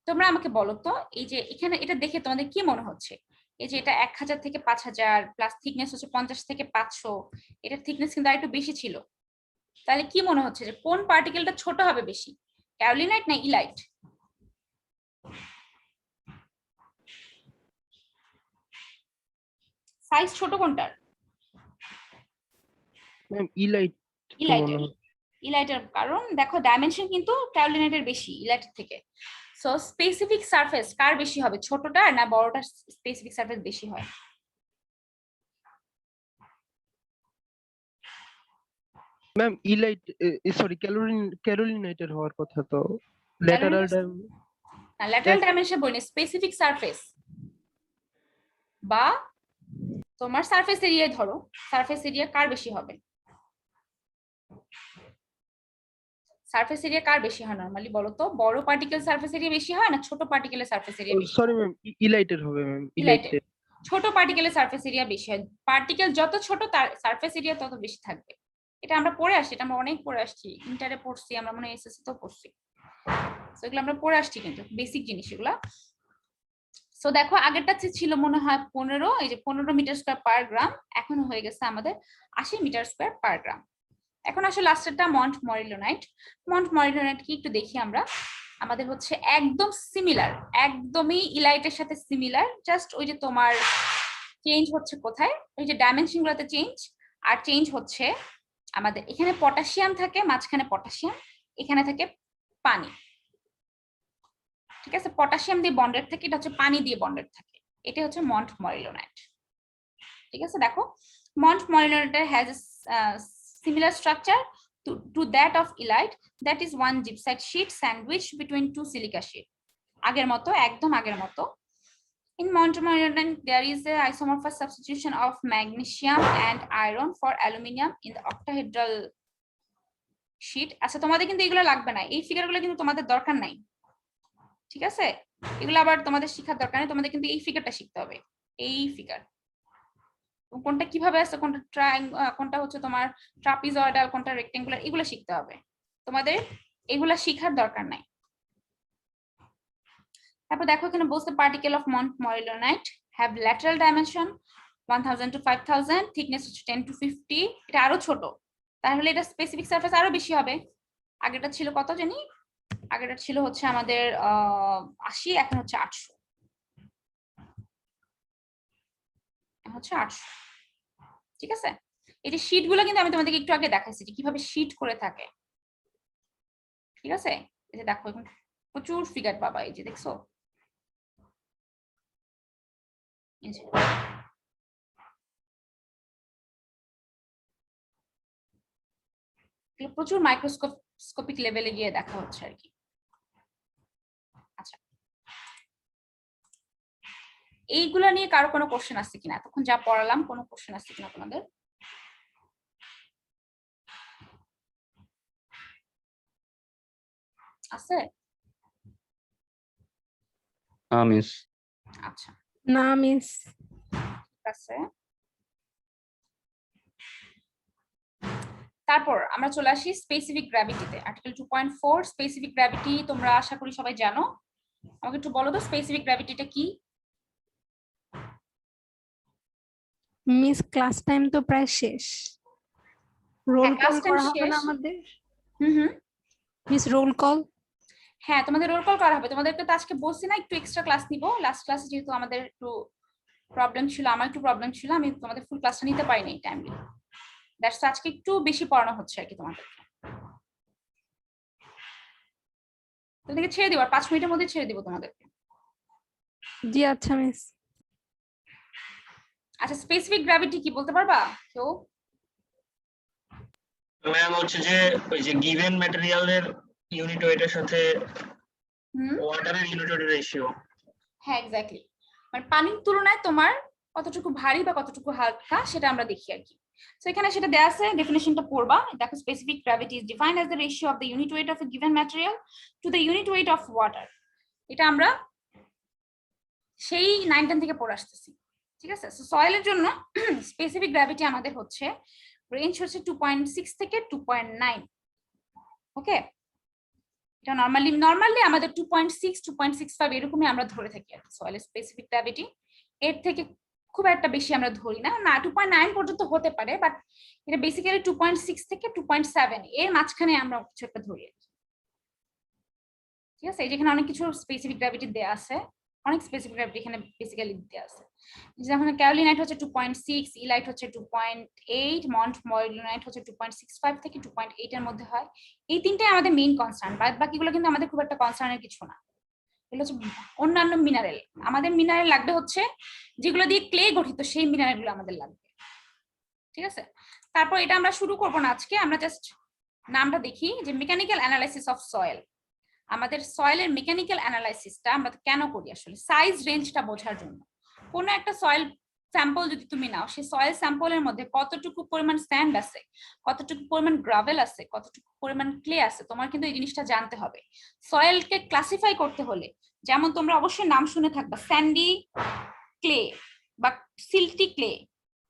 তোমরা আমাকে বলো তো, এই যে এখানে এটা দেখে তোমাদের কি মনে হচ্ছে? এই যে এটা 1000 থেকে 5000 প্লাস থিকনেস হচ্ছে 50 থেকে 500, এটার থিকনেস কিন্তু আরেকটু বেশি ছিল। তাহলে কি মনে হচ্ছে যে কোন পার্টিকেলটা ছোট হবে বেশি, কাওলিনাইট না ইলাইট? সাইজ ছোট কোনটার? ম্যাম ইলাইট মনে ইলাইটের হয়। ইলাইটের কারণ দেখো ডাইমেনশন কিন্তু ক্যারোলিনেটের বেশি ইলাইটের থেকে। সো স্পেসিফিক সারফেস কার বেশি হবে, ছোটটার না বড়টার স্পেসিফিক সারফেস বেশি হয়? ম্যাম ইলাইট সরি ক্যারোলিনাইটের হওয়ার কথা তো। ল্যাটারাল না, ল্যাটারাল ডাইমেনশন বলি স্পেসিফিক সারফেস বা তোমার সারফেস এরিয়া, ধরো সারফেস এরিয়া কার বেশি হবে? সারফেস এরিয়া কার বেশি হয় নরমালি বলো তো? বড় পার্টিকেল সারফেস এরিয়া বেশি হয় না ছোট পার্টিকেলের সারফেস এরিয়া বেশি? সরি ম্যাম ইলাইটের হবে ম্যাম ইলাইটের। ইলাইটের। ছোট পার্টিকেলের সারফেস এরিয়া বেশি হয়, পার্টিকেল যত ছোট তার সারফেস এরিয়া তত বেশি থাকবে। এটা আমরা পড়ে আসছি, এটা আমরা অনেক পড়ে আসছি, ইন্টারে পড়ছি, আমরা মনে হয় এসএসসি তো পড়ছি। সো এগুলো আমরা পড়ে আসছি, কিন্তু বেসিক জিনিস এগুলা। সো দেখো আগেরটা ছিল মনে হয় 15, এই যে 15 মিটার স্কয়ার পার গ্রাম, এখন হয়ে গেছে আমাদের 80 মিটার স্কয়ার পার গ্রাম। এখন আসলে লাস্টেরটা মন্ট মরিলোনাইট। মন্ট মরিলোনাইট কি একটু দেখি আমরা। আমাদের হচ্ছে একদম সিমিলার, একদমই ইলাইটের সাথে সিমিলার, জাস্ট ওই যে তোমার চেঞ্জ হচ্ছে কোথায়, ওই যে ডাইমেনশন গুলোতে চেঞ্জ, আর চেঞ্জ হচ্ছে আমাদের এখানে পটাশিয়াম থাকে, মাঝখানে পটাশিয়াম, এখানে থাকে পানি। ঠিক আছে, পটাশিয়াম দিয়ে বন্ডেড থাকে, এটা হচ্ছে পানি দিয়ে বন্ডেড থাকে। এটা হচ্ছে মন্ট মরিলোনাইট। ঠিক আছে, দেখো montmorillonite has a similar structure to that of elite, that is one gypsite sheet sandwiched between two silica sheet. আগের মতো, একদম আগের মতো। In Mont Morillonite there is a isomorphous substitution of magnesium and iron for aluminium in the octahedral sheet. আচ্ছা তোমাদের কিন্তু এগুলো লাগবে না, এই ফিগারগুলো কিন্তু তোমাদের দরকার নাই। ঠিক আছে, এগুলো আবার তোমাদের শেখার দরকার নেই, তোমাদের কিন্তু এই ফিগারটা শিখতে হবে, এই ফিগার। কোনটা কিভাবে আছে, কোনটা কোনটা হচ্ছে তোমার ট্রাপিজয়েডাল, কোনটা রেক্টেঙ্গুলার, এগুলো শিখতে হবে, তোমাদের এগুলা শিখার দরকার নাই। তারপর দেখো এখানে বলছে particle of montmorillonite have lateral dimension 1000 to 5000, thickness হচ্ছে 10 to 50, এটা আরো ছোট, তাহলে এটা স্পেসিফিক সারফেস আরো বেশি হবে। আগেটা ছিল কত জানি, আগেটা ছিল হচ্ছে আমাদের 80, এখন হচ্ছে 800, এখন হচ্ছে 800। ঠিক আছে, এই যে শীট গুলো কিন্তু আমি তোমাদেরকে একটু আগে দেখাইছি যে কিভাবে শীট করে থাকে। ঠিক আছে, এই যে দেখো এখন প্রচুর ফিগার পাবা, এই যে দেখছো, প্রচুর মাইক্রোস্কোপিক লেভেলে গিয়ে দেখা হচ্ছে আর কি। আচ্ছা, এইগুলা নিয়ে কারো কোনো কোশ্চেন আছে কিনা, তখন যা পড়ালাম কোনো কোশ্চেন আছে কিনা তোমাদের? আছে? মিস আচ্ছা, না মিস। ঠিক আছে। তারপর আমরা চলে আসি স্পেসিফিক গ্র্যাভিটিতে, আর্টিকেল 2.4 স্পেসিফিক গ্র্যাভিটি। তোমরা আশা করি সবাই জানো, আমাকে একটু বলো তো স্পেসিফিক গ্র্যাভিটিটা কি? মিস ক্লাস টাইম তো প্রায় শেষ, রোল হ্যাঁ, কল class time করা হবে না শেষ। আমাদের? হুম। Miss roll call? হ্যাঁ, তোমাদের রোল কল করা হবে, তোমাদেরকে তো আজকে বলছি না একটু এক্সট্রা ক্লাস নিব। লাস্ট ক্লাসে যেহেতু আমাদের একটু প্রবলেম ছিল, আমার একটু প্রবলেম ছিল, আমি তোমাদের ফুল ক্লাসটা নিতে পারিনি টাইমলি, দ্যাটস আজকে একটু বেশি পড়ানো হচ্ছে আর কি তোমাদের। তোমাদেরকে ছেড়ে দিব, আর 5 মিনিটের মধ্যে ছেড়ে দিব তোমাদেরকে। জি আচ্ছা মিস। আচ্ছা, স্পেসিফিক গ্র্যাভিটি কি বলতে পারবা কেউ? ম্যাম হচ্ছে যে ওই যে গিভেন ম্যাটেরিয়ালের ইউনিট ওয়েটের সাথে ওয়াটারের ইউনিট ওয়েটের রেশিও। হ্যাঁ, এক্স্যাক্টলি, মানে পানির তুলনায় তোমার কতটুকু ভারী বা কতটুকু হালকা সেটা আমরা দেখি আর কি। সো এখানে সেটা দেয়া আছে, ডেফিনিশনটা পড়বা। দেখো, specific gravity is defined as the ratio of the unit weight of a given material to the unit weight of water. এটা আমরা সেই 9-10 থেকে পড়ে আসতেছি। ঠিক আছে, সো সয়েলের জন্য স্পেসিফিক গ্র্যাভিটি আমাদের হচ্ছে রেঞ্জ হচ্ছে 2.6 থেকে 2.9। ওকে, এটা নরমালি আমাদের 2.6 2.65 এরকমই আমরা ধরে থাকি আর সয়েলের স্পেসিফিক গ্র্যাভিটি। এর থেকে খুব একটা বেশি আমরা ধরি না, 2.9 পর্যন্ত হতে পারে, বাট এটা বেসিক্যালি 2.6 থেকে 2.7 এর মাঝখানে আমরা কিছু একটা ধরি। ঠিক আছে, যেখানে অনেক কিছু স্পেসিফিক গ্র্যাভিটি দেয়া আছে, অনেক স্পেসিফিক গ্র্যাভিটি এখানে বেসিক্যালি দিতে আছে। যেমন ক্যারোলিনাইট হচ্ছে 2.6, ইলাইট হচ্ছে 2.8, মন্ট মরিলিনাইট হচ্ছে 2.65 থেকে 2.8 এর মধ্যে হয়। এই তিনটাই আমাদের মেইন কনসার্ন, বাকিগুলো কিন্তু আমাদের খুব একটা কনসার্নের কিছু না। এগুলো হচ্ছে অন্যান্য মিনারেল। আমাদের মিনারেল লাগবে হচ্ছে যেগুলো দিয়ে ক্লে গঠিত, সেই মিনারেল গুলো আমাদের লাগবে। ঠিক আছে, তারপর এটা আমরা শুরু করব না আজকে, আমরা জাস্ট নামটা দেখি যে মেকানিক্যাল অ্যানালাইসিস অফ সয়েল। আমাদের সয়েলের মেকানিক্যাল অ্যানালাইসিসটা আমরা কেন করি আসলে? সাইজ রেঞ্জটা বোঝার জন্য। কোনো একটা সয়েল স্যাম্পল যদি তুমি নাও, সেই সয়েল স্যাম্পলের মধ্যে কতটুকু পরিমাণ স্যান্ড আছে, কতটুকু পরিমাণ গ্রাভেল আছে, কতটুকু পরিমাণ ক্লে আছে, তোমার কিন্তু এই জিনিসটা জানতে হবে। সয়েলকে ক্লাসিফাই করতে হলে যেমন তোমরা অবশ্যই নাম শুনে থাকবা, স্যান্ডি ক্লে বা সিল্টি ক্লে,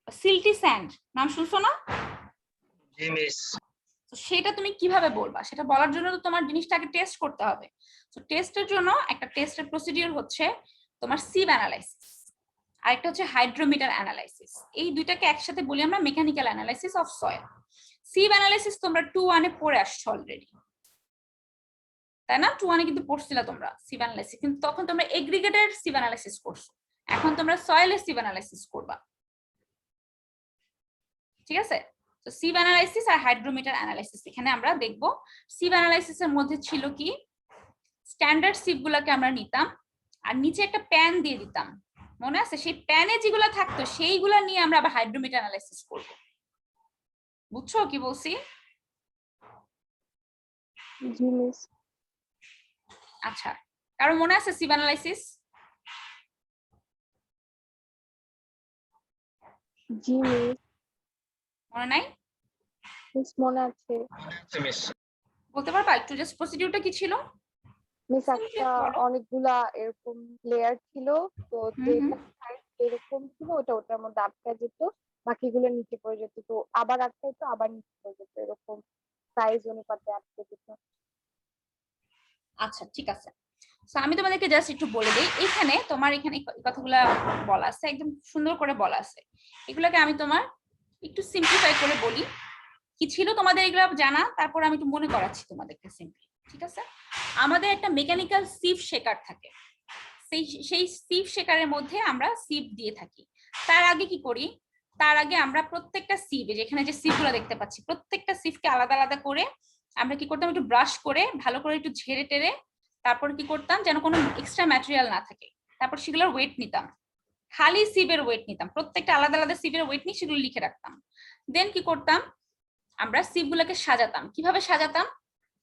সিল্টি স্যান্ড, নাম শুনছো না? জি মিস। তো সেটা তুমি কিভাবে বলবা? সেটা বলার জন্য তো তোমার জিনিসটাকে টেস্ট করতে হবে। তো টেস্টের জন্য একটা টেস্টের প্রসিডিউর হচ্ছে তোমার সিভ অ্যানালাইসিস, আরেকটা হচ্ছে হাইড্রোমিটার অ্যানালাইসিস। এই দুইটাকে একসাথে বলি আমরা mechanical analysis of soil. Sieve analysis তোমরা 2-1 এ পড়ে আসছো অলরেডি, তাই না? 2-1 এ কিন্তু পড়ছিলা তোমরা সিভ অ্যানালাইসিস, কিন্তু তখন তোমরা এগ্রিগেটের সিভ অ্যানালাইসিস করছো, এখন তোমরা সয়েলের সিভ অ্যানালাইসিস করবা। ঠিক আছে, তো সিভ অ্যানালাইসিস আর হাইড্রোমিটার অ্যানালাইসিস এখানে আমরা দেখব। সিভ অ্যানালাইসিসের মধ্যে ছিল কি, স্ট্যান্ডার্ড সিভ গুলাকে আমরা নিতাম আর নিচে একটা প্যান দিয়ে দিতাম, মনে আছে? সেই প্যানে যেগুলো থাকতো সেইগুলা নিয়ে আমরা আবার হাইড্রোমিটার অ্যানালাইসিস করব। বুঝছো কি বলছি? জি মিস। আচ্ছা, কারো মনে আছে সিভ অ্যানালাইসিস? জি মিস। মনে নাই? মিস মনে আছে। মিস বলতে পারবা একটু জাস্ট প্রসিডিউরটা কি ছিল? মিস Simply একটা বলো। অনেকগুলা এরকম লেয়ার ছিল, তো হুম যেটা হুম। সাইজ এরকম ছিল ওটা ওটার মধ্যে আটকা যেত, বাকিগুলো নিচে পড়ে যেত, তো আবার আটকাইতো আবার নিচে পড়ে যেত, এরকম সাইজ অনুপাতে আটকে যেত। আচ্ছা ঠিক আছে, তো আমি তোমাদেরকে জাস্ট একটু বলে দিই। এখানে তোমার এখানে এই কথাগুলা বলা আছে, একদম সুন্দর করে বলা আছে। এগুলাকে আমি তোমার একটু সিম্পলিফাই করে বলি। কি ছিল তোমাদের এগুলো জানা, তারপর আমি একটু মনে করাচ্ছি তোমাদেরকে সিম্পলি। ঠিক আছে, আমাদের একটা মেকানিক্যাল সিভ শেকার থাকে, সেই সিভ শেকারের মধ্যে আমরা সিভ দিয়ে থাকি। তার আগে কি করি, তার আগে আমরা প্রত্যেকটা সিভ, যেখানে যে সিভ গুলো দেখতে পাচ্ছি, প্রত্যেকটা সিভকে আলাদা আলাদা করে আমরা কি করতাম, একটু ব্রাশ করে ভালো করে একটু ঝেড়ে টেরে তারপর কি করতাম, যেন কোনো এক্সট্রা ম্যাটেরিয়াল না থাকে, তারপর সেগুলোর ওয়েট নিতাম, খালি সিভের ওয়েট নিতাম, প্রত্যেকটা আলাদা আলাদা সিভের ওয়েট নিয়ে সেগুলো লিখে রাখতাম। দেন কি করতাম, আমরা সিভ গুলোকে সাজাতাম। কিভাবে সাজাতাম,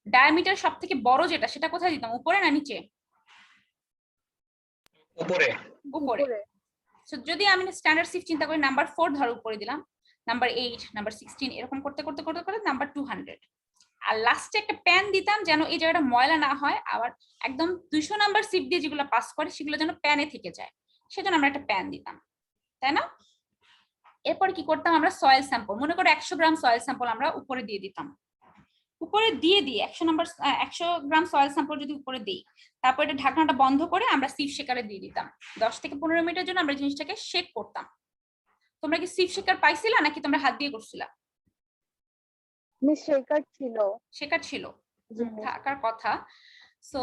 ডায়ামিটার সব থেকে বড় যেটা, সেটা কোথায় দিতাম, উপরে না নিচে? উপরে। উপরে। সো যদি আমি স্ট্যান্ডার্ড সিভ চিন্তা করি, নাম্বার 4 ধরো উপরে দিলাম, নাম্বার 8, নাম্বার 16, এরকম করতে করতে করতে করতে নাম্বার 200, আর লাস্টে একটা প্যান দিতাম যেন এই জায়গাটা ময়লা না হয়, আবার একদম 200 নাম্বার সিভ দিয়ে যেগুলো পাস করে সেগুলো যেন প্যানে থেকে যায়, সেজন্য আমরা একটা প্যান দিতাম, তাই না? এরপর কি করতাম, আমরা সয়েল স্যাম্পল, মনে করো 100 গ্রাম সয়েল স্যাম্পল আমরা উপরে দিয়ে দিতাম। উপরে দিয়ে 100 গ্রাম সয়েল স্যাম্পল যদি উপরে দিই, তারপর এটা ঢাকনাটা বন্ধ করে আমরা সিভ শেকারে দিয়ে দিতাম। 10 থেকে 15 মিনিটের জন্য আমরা জিনিসটাকে শেক করতাম। তোমরা কি সিভ শেকার পাইছিলা নাকি তোমরা হাত দিয়ে করছিলা? মিস শেকার ছিল। শেকার ছিল, জি মিস। থাকার কথা। সো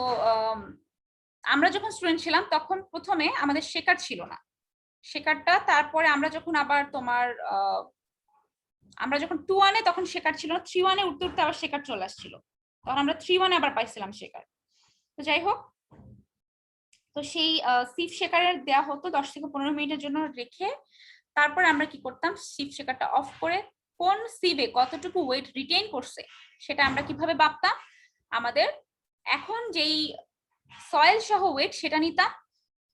আমরা যখন স্টুডেন্ট ছিলাম তখন প্রথমে আমাদের শেকার ছিল না, শেকারটা তারপরে আমরা যখন আবার তোমার আমরা যখন 2-1 এ তখন শেকার ছিল না, 3-1 এ উঠতে উঠতে আবার শেকার চলে আসছিল, তখন আমরা 3-1 এ আবার পাইছিলাম শেকার। তো যাই হোক, তো সেই সিভ শেকারের দেয়া হতো 10 থেকে 15 মিনিটের জন্য রেখে, তারপর আমরা কি করতাম, সিভ শেকারটা অফ করে কোন সিভে কতটুকু ওয়েট রিটেইন করছে সেটা আমরা কিভাবে ভাবতাম, আমাদের এখন যেই সয়েল সহ ওয়েট সেটা নিতাম,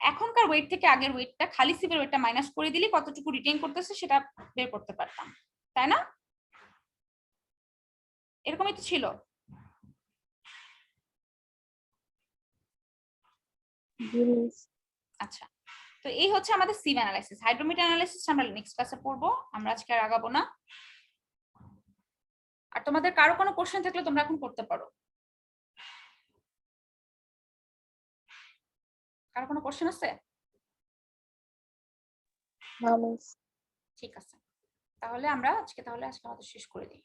এখনকার ওয়েট থেকে আগের ওয়েটটা, খালি সিভের ওয়েটটা মাইনাস করে দিলে কতটুকু রিটেইন করতেছে সেটা বের করতে পারতাম, তাই না? এরকমই তো ছিল। জি মিস। আচ্ছা, তো এই হচ্ছে আমাদের সিভ অ্যানালাইসিস। হাইড্রোমিটার অ্যানালাইসিস আমরা নেক্সট ক্লাসে পড়বো, আমরা আজকে আর আগাবো না। আর তোমাদের কারো কোনো কোশ্চেন থাকলে তোমরা এখন করতে পারো। কারো কোনো কোশ্চেন আছে? না মিস। ঠিক আছে, তাহলে আমরা আজকে আমাদের শেষ করে দিই।